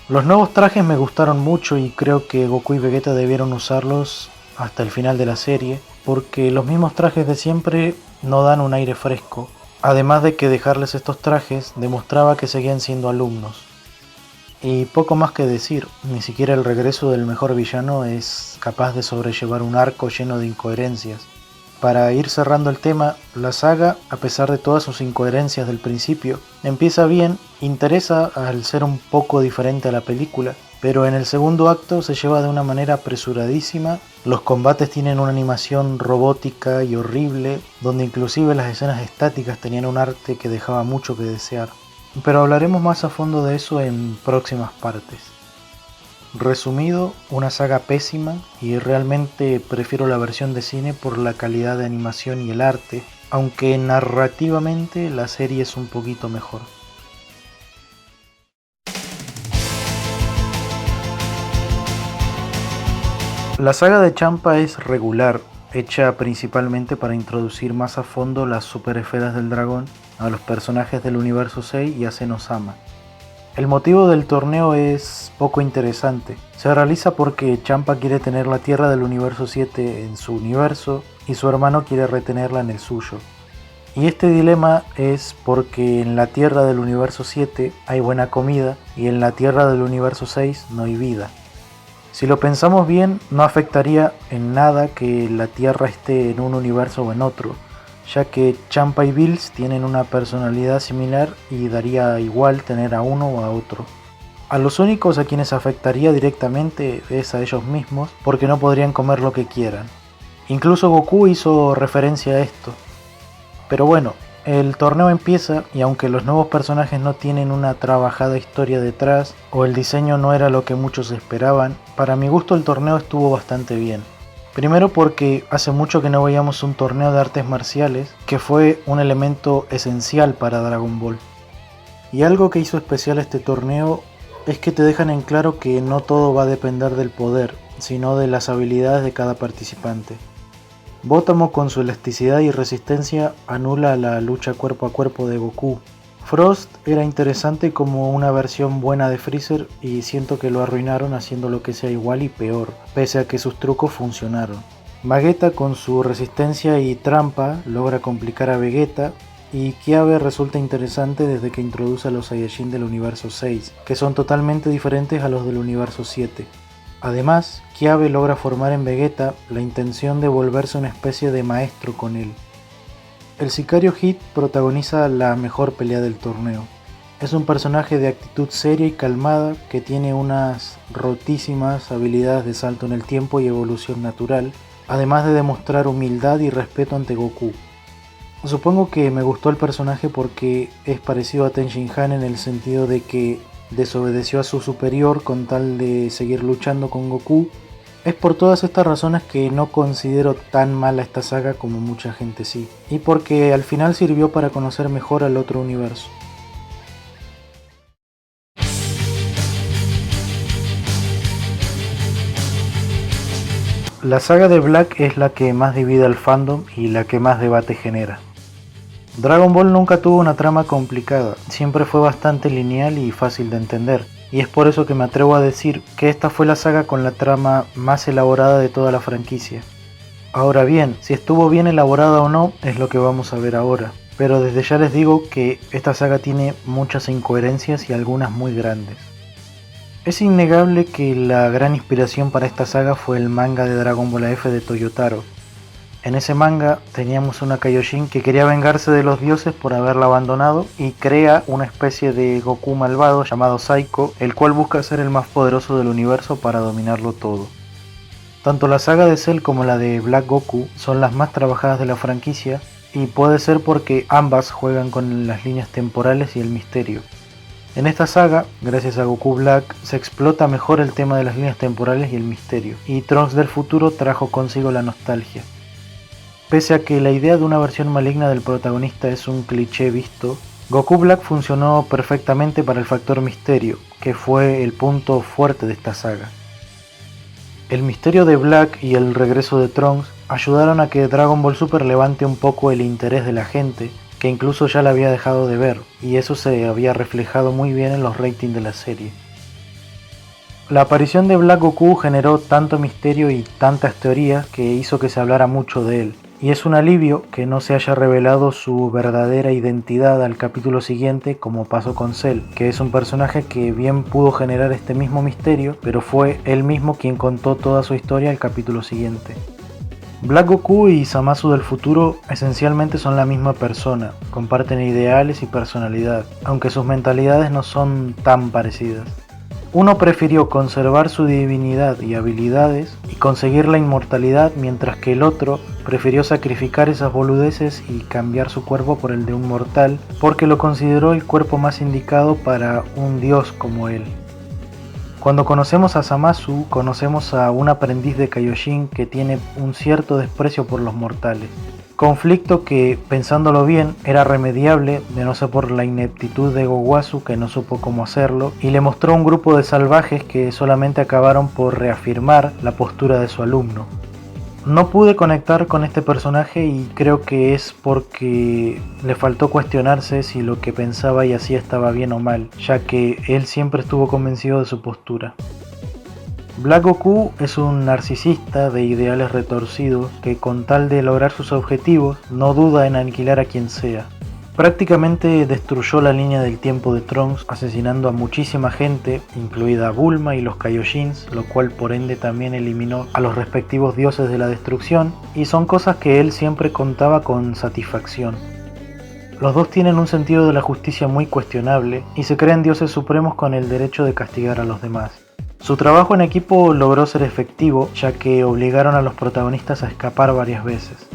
Los nuevos trajes me gustaron mucho y creo que Goku y Vegeta debieron usarlos hasta el final de la serie, porque los mismos trajes de siempre no dan un aire fresco, además de que dejarles estos trajes demostraba que seguían siendo alumnos. Y poco más que decir, ni siquiera el regreso del mejor villano es capaz de sobrellevar un arco lleno de incoherencias. Para ir cerrando el tema, la saga, a pesar de todas sus incoherencias del principio, empieza bien, interesa al ser un poco diferente a la película, pero en el segundo acto se lleva de una manera apresuradísima, los combates tienen una animación robótica y horrible, donde inclusive las escenas estáticas tenían un arte que dejaba mucho que desear. Pero hablaremos más a fondo de eso en próximas partes. Resumido, una saga pésima y realmente prefiero la versión de cine por la calidad de animación y el arte, aunque narrativamente la serie es un poquito mejor. La saga de Champa es regular, hecha principalmente para introducir más a fondo las super esferas del dragón, a los personajes del universo 6 y a Zenosama. El motivo del torneo es poco interesante. Se realiza porque Champa quiere tener la tierra del universo 7 en su universo y su hermano quiere retenerla en el suyo. Y este dilema es porque en la tierra del universo 7 hay buena comida y en la tierra del universo 6 no hay vida. Si lo pensamos bien, no afectaría en nada que la tierra esté en un universo o en otro, ya que Champa y Bills tienen una personalidad similar y daría igual tener a uno o a otro. A los únicos a quienes afectaría directamente es a ellos mismos, porque no podrían comer lo que quieran. Incluso Goku hizo referencia a esto. Pero bueno, el torneo empieza y aunque los nuevos personajes no tienen una trabajada historia detrás o el diseño no era lo que muchos esperaban, para mi gusto el torneo estuvo bastante bien. Primero porque hace mucho que no veíamos un torneo de artes marciales, que fue un elemento esencial para Dragon Ball. Y algo que hizo especial este torneo es que te dejan en claro que no todo va a depender del poder, sino de las habilidades de cada participante. Bótamo con su elasticidad y resistencia anula la lucha cuerpo a cuerpo de Goku, Frost era interesante como una versión buena de Freezer y siento que lo arruinaron haciendo lo que sea igual y peor, pese a que sus trucos funcionaron. Vegeta con su resistencia y trampa logra complicar a Vegeta y Kiabe resulta interesante desde que introduce a los Saiyajin del universo 6, que son totalmente diferentes a los del universo 7. Además, Kiabe logra formar en Vegeta la intención de volverse una especie de maestro con él. El sicario Hit protagoniza la mejor pelea del torneo. Es un personaje de actitud seria y calmada que tiene unas rotísimas habilidades de salto en el tiempo y evolución natural, además de demostrar humildad y respeto ante Goku. Supongo que me gustó el personaje porque es parecido a Ten Shin Han en el sentido de que desobedeció a su superior con tal de seguir luchando con Goku. Es por todas estas razones que no considero tan mala esta saga como mucha gente sí, y porque al final sirvió para conocer mejor al otro universo. La saga de Black es la que más divide al fandom y la que más debate genera. Dragon Ball nunca tuvo una trama complicada, siempre fue bastante lineal y fácil de entender, y es por eso que me atrevo a decir que esta fue la saga con la trama más elaborada de toda la franquicia. Ahora bien, si estuvo bien elaborada o no es lo que vamos a ver ahora, pero desde ya les digo que esta saga tiene muchas incoherencias y algunas muy grandes. Es innegable que la gran inspiración para esta saga fue el manga de Dragon Ball AF de Toyotaro. En ese manga teníamos una Kaioshin que quería vengarse de los dioses por haberla abandonado y crea una especie de Goku malvado llamado Saiko, el cual busca ser el más poderoso del universo para dominarlo todo. Tanto la saga de Cell como la de Black Goku son las más trabajadas de la franquicia y puede ser porque ambas juegan con las líneas temporales y el misterio. En esta saga, gracias a Goku Black, se explota mejor el tema de las líneas temporales y el misterio, y Trunks del futuro trajo consigo la nostalgia. Pese a que la idea de una versión maligna del protagonista es un cliché visto, Goku Black funcionó perfectamente para el factor misterio, que fue el punto fuerte de esta saga. El misterio de Black y el regreso de Trunks ayudaron a que Dragon Ball Super levante un poco el interés de la gente, que incluso ya la había dejado de ver, y eso se había reflejado muy bien en los ratings de la serie. La aparición de Black Goku generó tanto misterio y tantas teorías que hizo que se hablara mucho de él, y es un alivio que no se haya revelado su verdadera identidad al capítulo siguiente como pasó con Cell, que es un personaje que bien pudo generar este mismo misterio, pero fue él mismo quien contó toda su historia al capítulo siguiente. Black Goku y Zamasu del futuro esencialmente son la misma persona, comparten ideales y personalidad, aunque sus mentalidades no son tan parecidas. Uno prefirió conservar su divinidad y habilidades y conseguir la inmortalidad, mientras que el otro prefirió sacrificar esas boludeces y cambiar su cuerpo por el de un mortal, porque lo consideró el cuerpo más indicado para un dios como él. Cuando conocemos a Zamasu, conocemos a un aprendiz de Kaioshin que tiene un cierto desprecio por los mortales. Conflicto que, pensándolo bien, era remediable de no ser por la ineptitud de Gowasu, que no supo cómo hacerlo, y le mostró un grupo de salvajes que solamente acabaron por reafirmar la postura de su alumno. No pude conectar con este personaje y creo que es porque le faltó cuestionarse si lo que pensaba y hacía estaba bien o mal, ya que él siempre estuvo convencido de su postura. Black Goku es un narcisista de ideales retorcidos que, con tal de lograr sus objetivos, no duda en aniquilar a quien sea. Prácticamente destruyó la línea del tiempo de Trunks, asesinando a muchísima gente, incluida a Bulma y los Kaioshins, lo cual por ende también eliminó a los respectivos dioses de la destrucción, y son cosas que él siempre contaba con satisfacción. Los dos tienen un sentido de la justicia muy cuestionable y se creen dioses supremos con el derecho de castigar a los demás. Su trabajo en equipo logró ser efectivo, ya que obligaron a los protagonistas a escapar varias veces.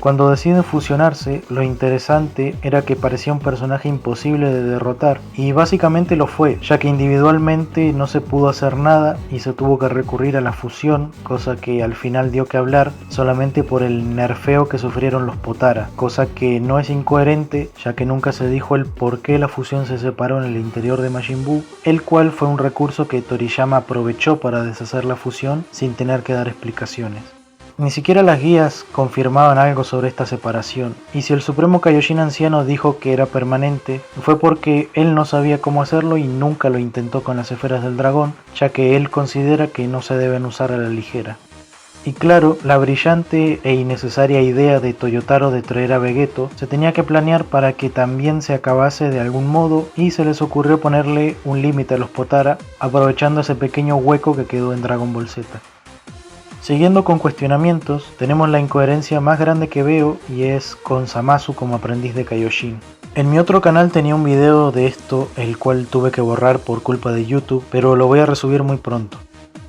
Cuando deciden fusionarse, lo interesante era que parecía un personaje imposible de derrotar, y básicamente lo fue, ya que individualmente no se pudo hacer nada y se tuvo que recurrir a la fusión, cosa que al final dio que hablar solamente por el nerfeo que sufrieron los Potara, cosa que no es incoherente, ya que nunca se dijo el por qué la fusión se separó en el interior de Majin Buu, el cual fue un recurso que Toriyama aprovechó para deshacer la fusión sin tener que dar explicaciones. Ni siquiera las guías confirmaban algo sobre esta separación, y si el Supremo Kaioshin anciano dijo que era permanente, fue porque él no sabía cómo hacerlo y nunca lo intentó con las esferas del dragón, ya que él considera que no se deben usar a la ligera. Y claro, la brillante e innecesaria idea de Toyotaro de traer a Vegeto se tenía que planear para que también se acabase de algún modo, y se les ocurrió ponerle un límite a los Potara, aprovechando ese pequeño hueco que quedó en Dragon Ball Z. Siguiendo con cuestionamientos, tenemos la incoherencia más grande que veo, y es con Zamasu como aprendiz de Kaioshin. En mi otro canal tenía un video de esto, el cual tuve que borrar por culpa de YouTube, pero lo voy a resubir muy pronto.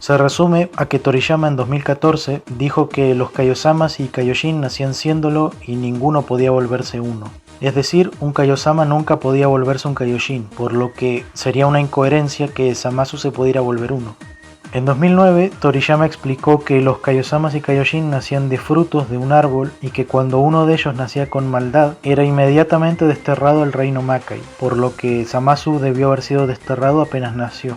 Se resume a que Toriyama en 2014 dijo que los Kaiosamas y Kaioshin nacían siéndolo y ninguno podía volverse uno. Es decir, un Kaiosama nunca podía volverse un Kaioshin, por lo que sería una incoherencia que Zamasu se pudiera volver uno. En 2009, Toriyama explicó que los Kaiosamas y Kaioshin nacían de frutos de un árbol y que cuando uno de ellos nacía con maldad, era inmediatamente desterrado al reino Makai, por lo que Zamasu debió haber sido desterrado apenas nació.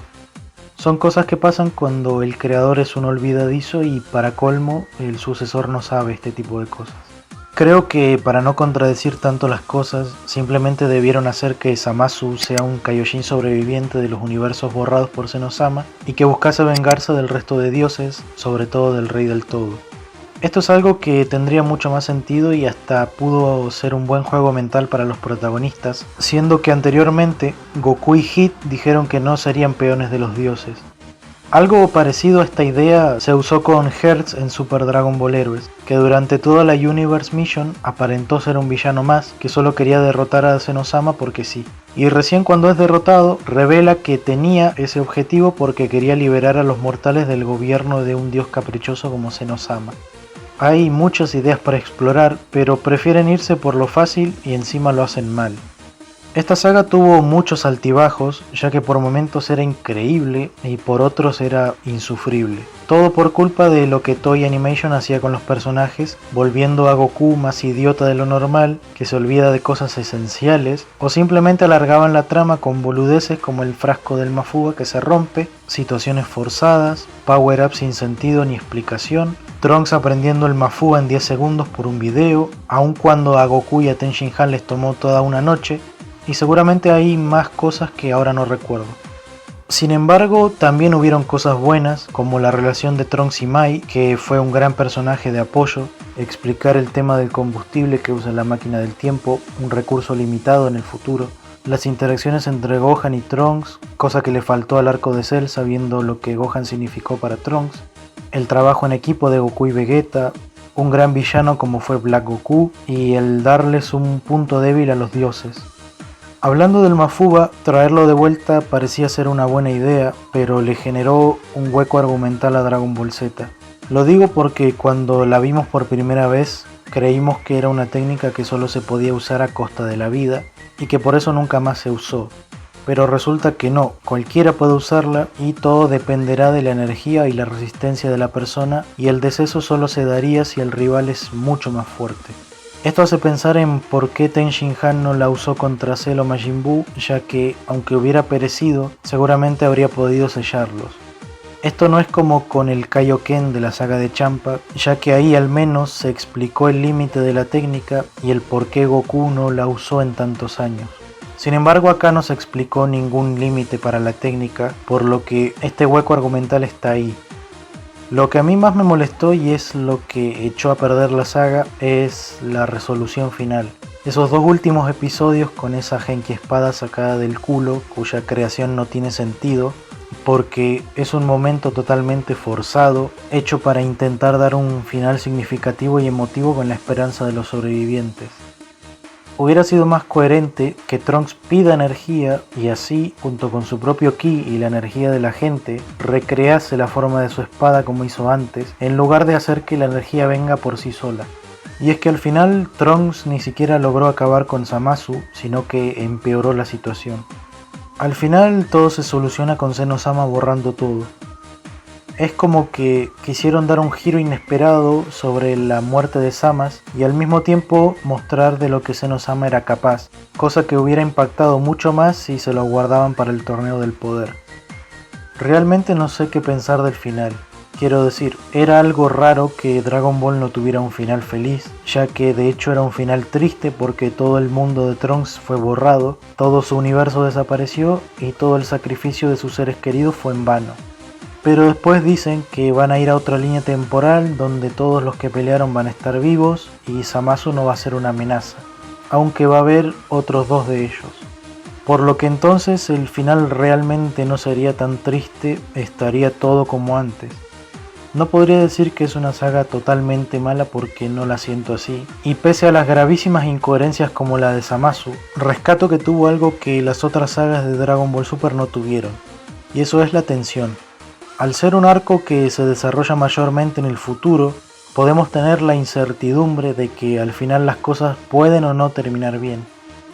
Son cosas que pasan cuando el creador es un olvidadizo y, para colmo, el sucesor no sabe este tipo de cosas. Creo que, para no contradecir tanto las cosas, simplemente debieron hacer que Zamasu sea un Kaioshin sobreviviente de los universos borrados por Zenosama y que buscase vengarse del resto de dioses, sobre todo del Rey del Todo. Esto es algo que tendría mucho más sentido y hasta pudo ser un buen juego mental para los protagonistas, siendo que anteriormente Goku y Hit dijeron que no serían peones de los dioses. Algo parecido a esta idea se usó con Hertz en Super Dragon Ball Heroes, que durante toda la Universe Mission aparentó ser un villano más que solo quería derrotar a Zenosama porque sí. Y recién cuando es derrotado, revela que tenía ese objetivo porque quería liberar a los mortales del gobierno de un dios caprichoso como Zenosama. Hay muchas ideas para explorar, pero prefieren irse por lo fácil y encima lo hacen mal. Esta saga tuvo muchos altibajos, ya que por momentos era increíble y por otros era insufrible. Todo por culpa de lo que Toei Animation hacía con los personajes, volviendo a Goku más idiota de lo normal, que se olvida de cosas esenciales, o simplemente alargaban la trama con boludeces como el frasco del Mafuba que se rompe, situaciones forzadas, power-ups sin sentido ni explicación, Trunks aprendiendo el Mafuba en 10 segundos por un video, aun cuando a Goku y a Ten Shin Han les tomó toda una noche, y seguramente hay más cosas que ahora no recuerdo. Sin embargo, también hubieron cosas buenas, como la relación de Trunks y Mai, que fue un gran personaje de apoyo, explicar el tema del combustible que usa la máquina del tiempo, un recurso limitado en el futuro, las interacciones entre Gohan y Trunks, cosa que le faltó al arco de Cell sabiendo lo que Gohan significó para Trunks, el trabajo en equipo de Goku y Vegeta, un gran villano como fue Black Goku, y el darles un punto débil a los dioses. Hablando del Mafuba, traerlo de vuelta parecía ser una buena idea, pero le generó un hueco argumental a Dragon Ball Z. Lo digo porque cuando la vimos por primera vez, creímos que era una técnica que solo se podía usar a costa de la vida, y que por eso nunca más se usó. Pero resulta que no, cualquiera puede usarla y todo dependerá de la energía y la resistencia de la persona, y el deceso solo se daría si el rival es mucho más fuerte. Esto hace pensar en por qué Ten Shin Han no la usó contra Cell o Majin Buu, ya que, aunque hubiera perecido, seguramente habría podido sellarlos. Esto no es como con el Kaioken de la saga de Champa, ya que ahí al menos se explicó el límite de la técnica y el por qué Goku no la usó en tantos años. Sin embargo, acá no se explicó ningún límite para la técnica, por lo que este hueco argumental está ahí. Lo que a mí más me molestó y es lo que echó a perder la saga es la resolución final. Esos dos últimos episodios con esa Genki espada sacada del culo, cuya creación no tiene sentido, porque es un momento totalmente forzado, hecho para intentar dar un final significativo y emotivo con la esperanza de los sobrevivientes. Hubiera sido más coherente que Trunks pida energía y así, junto con su propio ki y la energía de la gente, recrease la forma de su espada como hizo antes, en lugar de hacer que la energía venga por sí sola. Y es que al final Trunks ni siquiera logró acabar con Zamasu, sino que empeoró la situación. Al final todo se soluciona con Zenosama borrando todo. Es como que quisieron dar un giro inesperado sobre la muerte de Zamasu y al mismo tiempo mostrar de lo que Zenosama era capaz, cosa que hubiera impactado mucho más si se lo guardaban para el torneo del poder. Realmente no sé qué pensar del final. Quiero decir, era algo raro que Dragon Ball no tuviera un final feliz, ya que de hecho era un final triste porque todo el mundo de Trunks fue borrado, todo su universo desapareció y todo el sacrificio de sus seres queridos fue en vano. Pero después dicen que van a ir a otra línea temporal donde todos los que pelearon van a estar vivos y Zamasu no va a ser una amenaza, aunque va a haber otros dos de ellos. Por lo que entonces el final realmente no sería tan triste, estaría todo como antes. No podría decir que es una saga totalmente mala porque no la siento así, y pese a las gravísimas incoherencias como la de Zamasu, rescato que tuvo algo que las otras sagas de Dragon Ball Super no tuvieron, y eso es la tensión. Al ser un arco que se desarrolla mayormente en el futuro, podemos tener la incertidumbre de que al final las cosas pueden o no terminar bien.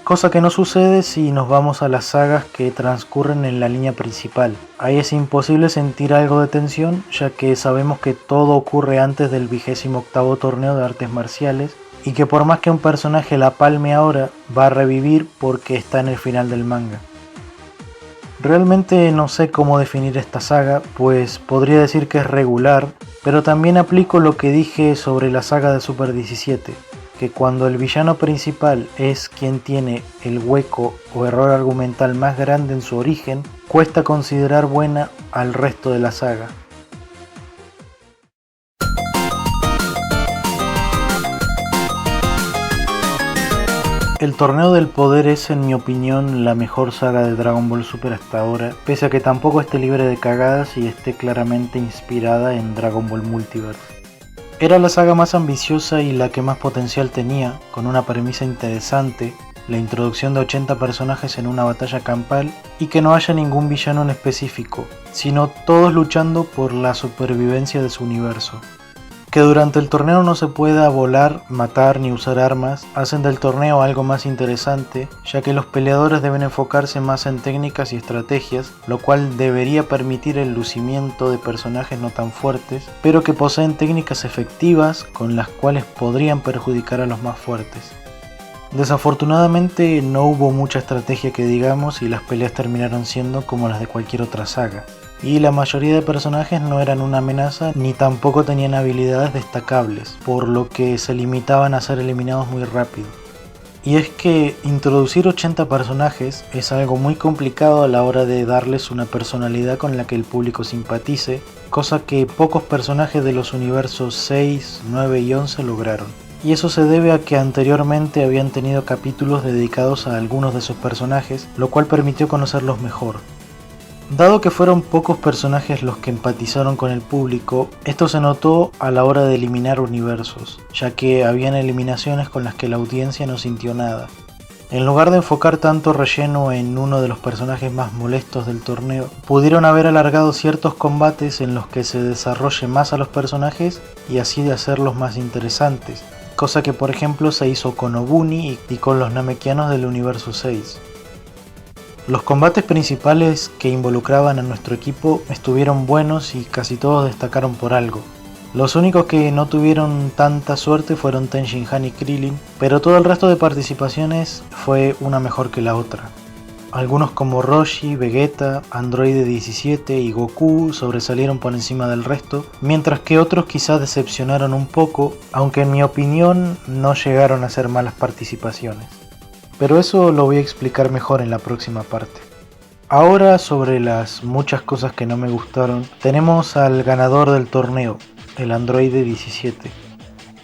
Cosa que no sucede si nos vamos a las sagas que transcurren en la línea principal. Ahí es imposible sentir algo de tensión, ya que sabemos que todo ocurre antes del 28º torneo de artes marciales, y que por más que un personaje la palme ahora, va a revivir porque está en el final del manga. Realmente no sé cómo definir esta saga, pues podría decir que es regular, pero también aplico lo que dije sobre la saga de Super 17. Que cuando el villano principal es quien tiene el hueco o error argumental más grande en su origen, cuesta considerar buena al resto de la saga. El Torneo del Poder es, en mi opinión, la mejor saga de Dragon Ball Super hasta ahora, pese a que tampoco esté libre de cagadas y esté claramente inspirada en Dragon Ball Multiverse. Era la saga más ambiciosa y la que más potencial tenía, con una premisa interesante, la introducción de 80 personajes en una batalla campal y que no haya ningún villano en específico, sino todos luchando por la supervivencia de su universo. Que durante el torneo no se pueda volar, matar ni usar armas, hacen del torneo algo más interesante, ya que los peleadores deben enfocarse más en técnicas y estrategias, lo cual debería permitir el lucimiento de personajes no tan fuertes, pero que poseen técnicas efectivas con las cuales podrían perjudicar a los más fuertes. Desafortunadamente no hubo mucha estrategia que digamos y las peleas terminaron siendo como las de cualquier otra saga. Y la mayoría de personajes no eran una amenaza ni tampoco tenían habilidades destacables, por lo que se limitaban a ser eliminados muy rápido. Y es que introducir 80 personajes es algo muy complicado a la hora de darles una personalidad con la que el público simpatice, cosa que pocos personajes de los universos 6, 9 y 11 lograron. Y eso se debe a que anteriormente habían tenido capítulos dedicados a algunos de sus personajes, lo cual permitió conocerlos mejor. Dado que fueron pocos personajes los que empatizaron con el público, esto se notó a la hora de eliminar universos, ya que habían eliminaciones con las que la audiencia no sintió nada. En lugar de enfocar tanto relleno en uno de los personajes más molestos del torneo, pudieron haber alargado ciertos combates en los que se desarrolle más a los personajes y así de hacerlos más interesantes, cosa que por ejemplo se hizo con Obuni y con los Namekianos del universo 6. Los combates principales que involucraban a nuestro equipo estuvieron buenos y casi todos destacaron por algo. Los únicos que no tuvieron tanta suerte fueron Ten Shin Han y Krillin, pero todo el resto de participaciones fue una mejor que la otra. Algunos como Roshi, Vegeta, Android 17 y Goku sobresalieron por encima del resto, mientras que otros quizás decepcionaron un poco, aunque en mi opinión no llegaron a ser malas participaciones. Pero eso lo voy a explicar mejor en la próxima parte. Ahora sobre las muchas cosas que no me gustaron, tenemos al ganador del torneo, el Android 17.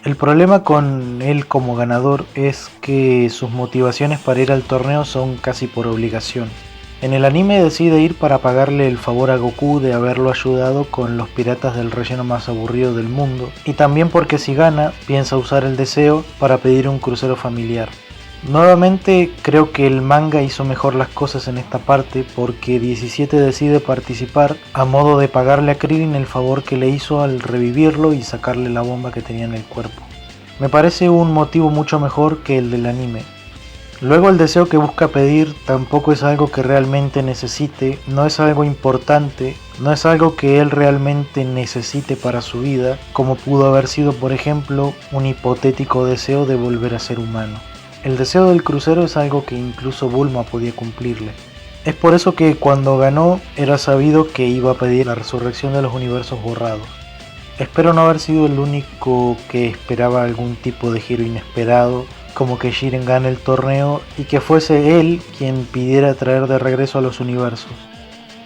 El problema con él como ganador es que sus motivaciones para ir al torneo son casi por obligación. En el anime decide ir para pagarle el favor a Goku de haberlo ayudado con los piratas del relleno más aburrido del mundo, y también porque si gana, piensa usar el deseo para pedir un crucero familiar. Nuevamente creo que el manga hizo mejor las cosas en esta parte porque 17 decide participar a modo de pagarle a Krillin el favor que le hizo al revivirlo y sacarle la bomba que tenía en el cuerpo. Me parece un motivo mucho mejor que el del anime. Luego el deseo que busca pedir tampoco es algo que realmente necesite, no es algo importante, no es algo que él realmente necesite para su vida, como pudo haber sido por ejemplo un hipotético deseo de volver a ser humano. El deseo del crucero es algo que incluso Bulma podía cumplirle. Es por eso que cuando ganó era sabido que iba a pedir la resurrección de los universos borrados. Espero no haber sido el único que esperaba algún tipo de giro inesperado, como que Jiren gane el torneo y que fuese él quien pidiera traer de regreso a los universos,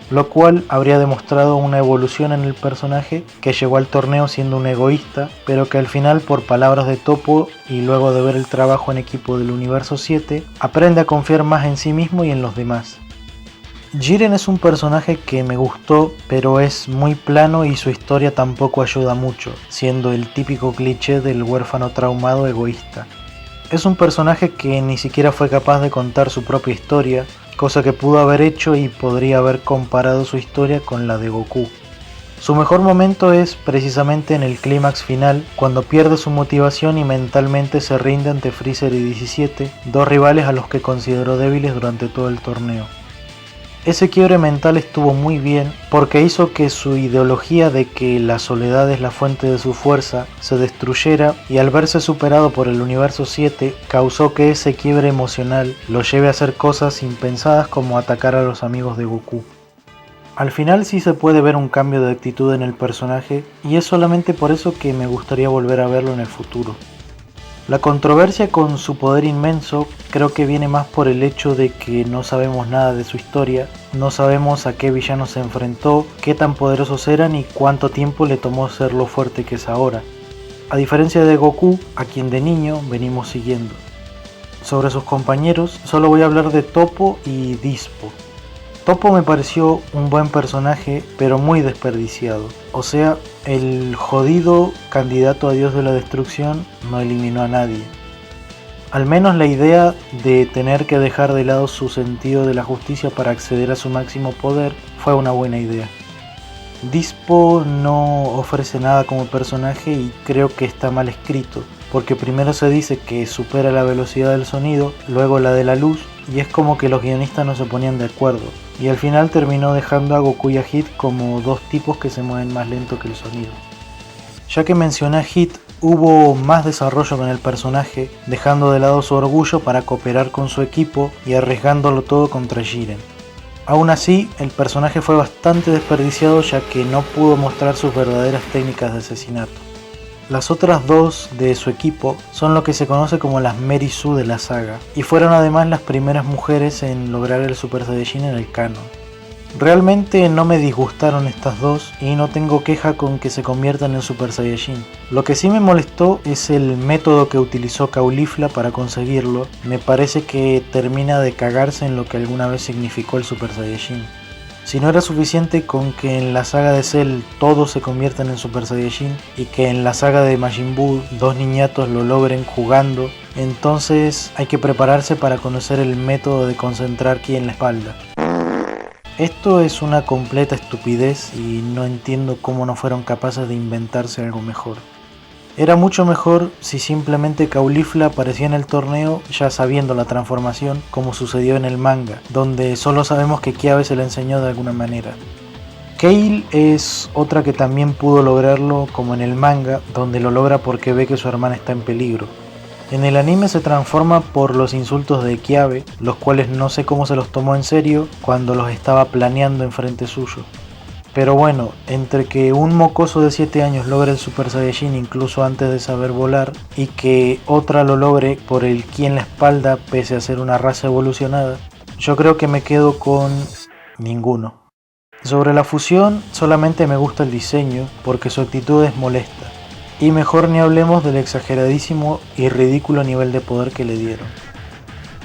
lo cual habría demostrado una evolución en el personaje que llegó al torneo siendo un egoísta, pero que al final, por palabras de Toppo y luego de ver el trabajo en equipo del universo 7, aprende a confiar más en sí mismo y en los demás. Jiren es un personaje que me gustó, pero es muy plano y su historia tampoco ayuda mucho, siendo el típico cliché del huérfano traumado egoísta. Es un personaje que ni siquiera fue capaz de contar su propia historia, cosa que pudo haber hecho y podría haber comparado su historia con la de Goku. Su mejor momento es precisamente en el clímax final, cuando pierde su motivación y mentalmente se rinde ante Freezer y 17, dos rivales a los que consideró débiles durante todo el torneo. Ese quiebre mental estuvo muy bien porque hizo que su ideología de que la soledad es la fuente de su fuerza se destruyera, y al verse superado por el universo 7 causó que ese quiebre emocional lo lleve a hacer cosas impensadas como atacar a los amigos de Goku. Al final sí se puede ver un cambio de actitud en el personaje, y es solamente por eso que me gustaría volver a verlo en el futuro. La controversia con su poder inmenso creo que viene más por el hecho de que no sabemos nada de su historia, no sabemos a qué villanos se enfrentó, qué tan poderosos eran y cuánto tiempo le tomó ser lo fuerte que es ahora, a diferencia de Goku, a quien de niño venimos siguiendo. Sobre sus compañeros, solo voy a hablar de Toppo y Dispo. Toppo me pareció un buen personaje, pero muy desperdiciado. O sea, el jodido candidato a Dios de la Destrucción no eliminó a nadie. Al menos la idea de tener que dejar de lado su sentido de la justicia para acceder a su máximo poder fue una buena idea. Dispo no ofrece nada como personaje y creo que está mal escrito, porque primero se dice que supera la velocidad del sonido, luego la de la luz, y es como que los guionistas no se ponían de acuerdo, y al final terminó dejando a Goku y a Hit como dos tipos que se mueven más lento que el sonido. Ya que mencioné a Hit, hubo más desarrollo con el personaje, dejando de lado su orgullo para cooperar con su equipo y arriesgándolo todo contra Jiren. Aún así, el personaje fue bastante desperdiciado ya que no pudo mostrar sus verdaderas técnicas de asesinato. Las otras dos de su equipo son lo que se conoce como las Mary Sue de la saga, y fueron además las primeras mujeres en lograr el Super Saiyajin en el canon. Realmente no me disgustaron estas dos y no tengo queja con que se conviertan en Super Saiyajin. Lo que sí me molestó es el método que utilizó Caulifla para conseguirlo. Me parece que termina de cagarse en lo que alguna vez significó el Super Saiyajin. Si no era suficiente con que en la saga de Cell todos se conviertan en Super Saiyajin y que en la saga de Majin Buu dos niñatos lo logren jugando, entonces hay que prepararse para conocer el método de concentrar ki en la espalda. Esto es una completa estupidez y no entiendo cómo no fueron capaces de inventarse algo mejor. Era mucho mejor si simplemente Caulifla aparecía en el torneo ya sabiendo la transformación, como sucedió en el manga, donde solo sabemos que Kiabe se la enseñó de alguna manera. Kale es otra que también pudo lograrlo como en el manga, donde lo logra porque ve que su hermana está en peligro. En el anime se transforma por los insultos de Kiabe, los cuales no sé cómo se los tomó en serio cuando los estaba planeando enfrente suyo. Pero bueno, entre que un mocoso de 7 años logre el Super Saiyajin incluso antes de saber volar, y que otra lo logre por el ki en la espalda pese a ser una raza evolucionada, yo creo que me quedo con ninguno. Sobre la fusión, solamente me gusta el diseño porque su actitud es molesta. Y mejor ni hablemos del exageradísimo y ridículo nivel de poder que le dieron.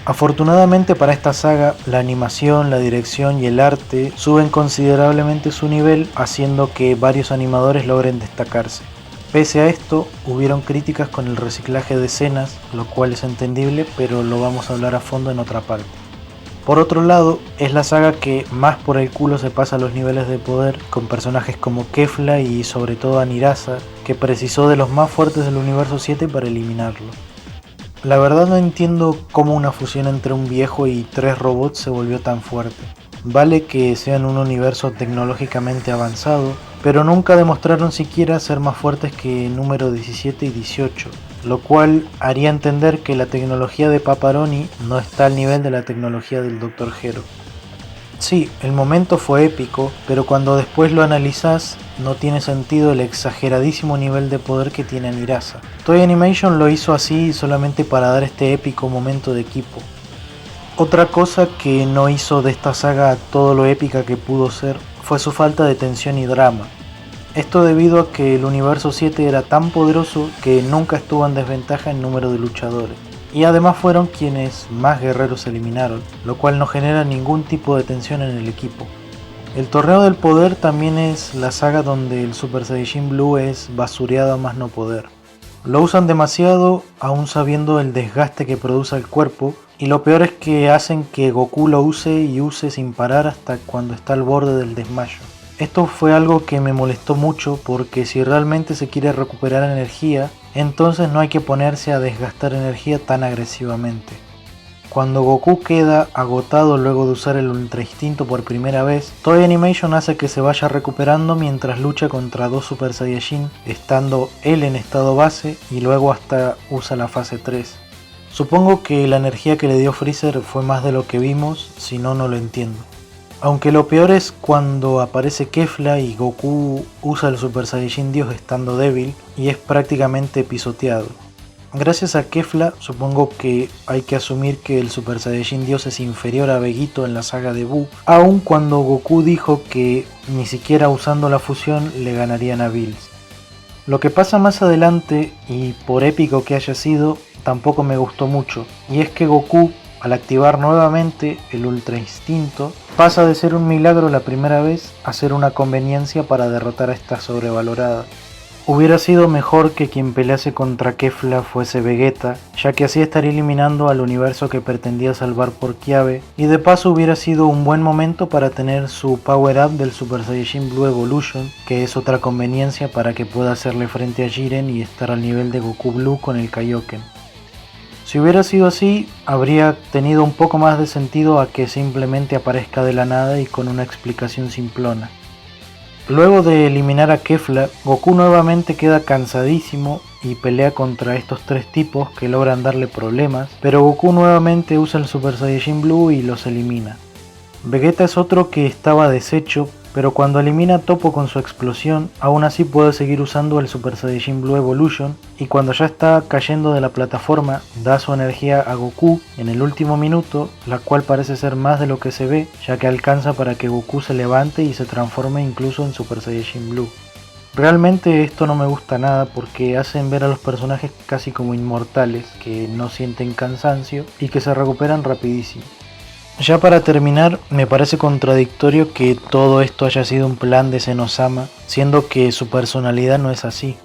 Afortunadamente para esta saga, la animación, la dirección y el arte suben considerablemente su nivel, haciendo que varios animadores logren destacarse. Pese a esto, hubieron críticas con el reciclaje de escenas, lo cual es entendible, pero lo vamos a hablar a fondo en otra parte. Por otro lado, es la saga que más por el culo se pasa los niveles de poder, con personajes como Kefla y sobre todo Anirasa, que precisó de los más fuertes del universo 7 para eliminarlo. La verdad no entiendo cómo una fusión entre un viejo y 3 robots se volvió tan fuerte. Vale que sean un universo tecnológicamente avanzado, pero nunca demostraron siquiera ser más fuertes que número 17 y 18, lo cual haría entender que la tecnología de Paparoni no está al nivel de la tecnología del Dr. Gero. Sí, el momento fue épico, pero cuando después lo analizás, no tiene sentido el exageradísimo nivel de poder que tiene Nirasa. Toei Animation lo hizo así solamente para dar este épico momento de equipo. Otra cosa que no hizo de esta saga todo lo épica que pudo ser fue su falta de tensión y drama. Esto debido a que el universo 7 era tan poderoso que nunca estuvo en desventaja en número de luchadores. Y además fueron quienes más guerreros eliminaron, lo cual no genera ningún tipo de tensión en el equipo. El Torneo del Poder también es la saga donde el Super Saiyajin Blue es basureado a más no poder. Lo usan demasiado aún sabiendo el desgaste que produce el cuerpo, y lo peor es que hacen que Goku lo use y use sin parar hasta cuando está al borde del desmayo. Esto fue algo que me molestó mucho porque si realmente se quiere recuperar energía, entonces no hay que ponerse a desgastar energía tan agresivamente. Cuando Goku queda agotado luego de usar el Ultra Instinto por primera vez, Toei Animation hace que se vaya recuperando mientras lucha contra dos Super Saiyajin, estando él en estado base y luego hasta usa la fase 3. Supongo que la energía que le dio Freezer fue más de lo que vimos, si no, no lo entiendo. Aunque lo peor es cuando aparece Kefla y Goku usa el Super Saiyajin Dios estando débil y es prácticamente pisoteado. Gracias a Kefla supongo que hay que asumir que el Super Saiyajin Dios es inferior a Vegito en la saga de Buu, aun cuando Goku dijo que ni siquiera usando la fusión le ganarían a Bills. Lo que pasa más adelante, y por épico que haya sido, tampoco me gustó mucho, y es que Goku, al activar nuevamente el Ultra Instinto, pasa de ser un milagro la primera vez a ser una conveniencia para derrotar a esta sobrevalorada. Hubiera sido mejor que quien pelease contra Kefla fuese Vegeta, ya que así estaría eliminando al universo que pretendía salvar por Kiabe, y de paso hubiera sido un buen momento para tener su Power Up del Super Saiyajin Blue Evolution, que es otra conveniencia para que pueda hacerle frente a Jiren y estar al nivel de Goku Blue con el Kaioken. Si hubiera sido así, habría tenido un poco más de sentido a que simplemente aparezca de la nada y con una explicación simplona. Luego de eliminar a Kefla, Goku nuevamente queda cansadísimo y pelea contra estos tres tipos que logran darle problemas, pero Goku nuevamente usa el Super Saiyajin Blue y los elimina. Vegeta es otro que estaba deshecho, pero cuando elimina a Toppo con su explosión, aún así puede seguir usando el Super Saiyajin Blue Evolution, y cuando ya está cayendo de la plataforma, da su energía a Goku en el último minuto, la cual parece ser más de lo que se ve, ya que alcanza para que Goku se levante y se transforme incluso en Super Saiyajin Blue. Realmente esto no me gusta nada porque hacen ver a los personajes casi como inmortales, que no sienten cansancio y que se recuperan rapidísimo. Ya para terminar, me parece contradictorio que todo esto haya sido un plan de Zenosama, siendo que su personalidad no es así.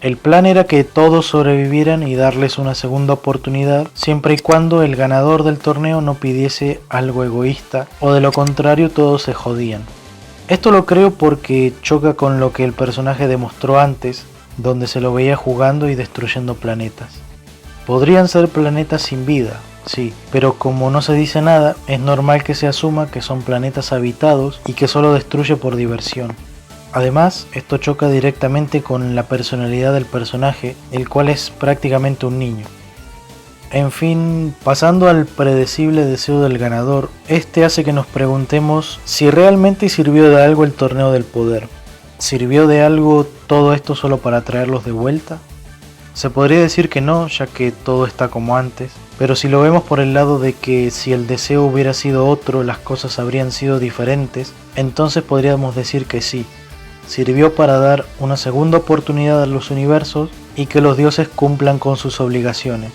El plan era que todos sobrevivieran y darles una segunda oportunidad, siempre y cuando el ganador del torneo no pidiese algo egoísta, o de lo contrario todos se jodían. Esto lo creo porque choca con lo que el personaje demostró antes, donde se lo veía jugando y destruyendo planetas. Podrían ser planetas sin vida, sí, pero como no se dice nada, es normal que se asuma que son planetas habitados y que solo destruye por diversión. Además, esto choca directamente con la personalidad del personaje, el cual es prácticamente un niño. En fin, pasando al predecible deseo del ganador, este hace que nos preguntemos si realmente sirvió de algo el Torneo del Poder. ¿Sirvió de algo todo esto solo para traerlos de vuelta? Se podría decir que no, ya que todo está como antes, pero si lo vemos por el lado de que si el deseo hubiera sido otro, las cosas habrían sido diferentes, entonces podríamos decir que sí. Sirvió para dar una segunda oportunidad a los universos y que los dioses cumplan con sus obligaciones.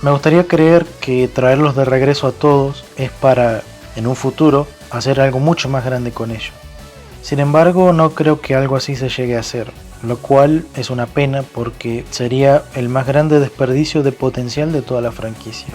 Me gustaría creer que traerlos de regreso a todos es para, en un futuro, hacer algo mucho más grande con ellos. Sin embargo, no creo que algo así se llegue a hacer, lo cual es una pena porque sería el más grande desperdicio de potencial de toda la franquicia.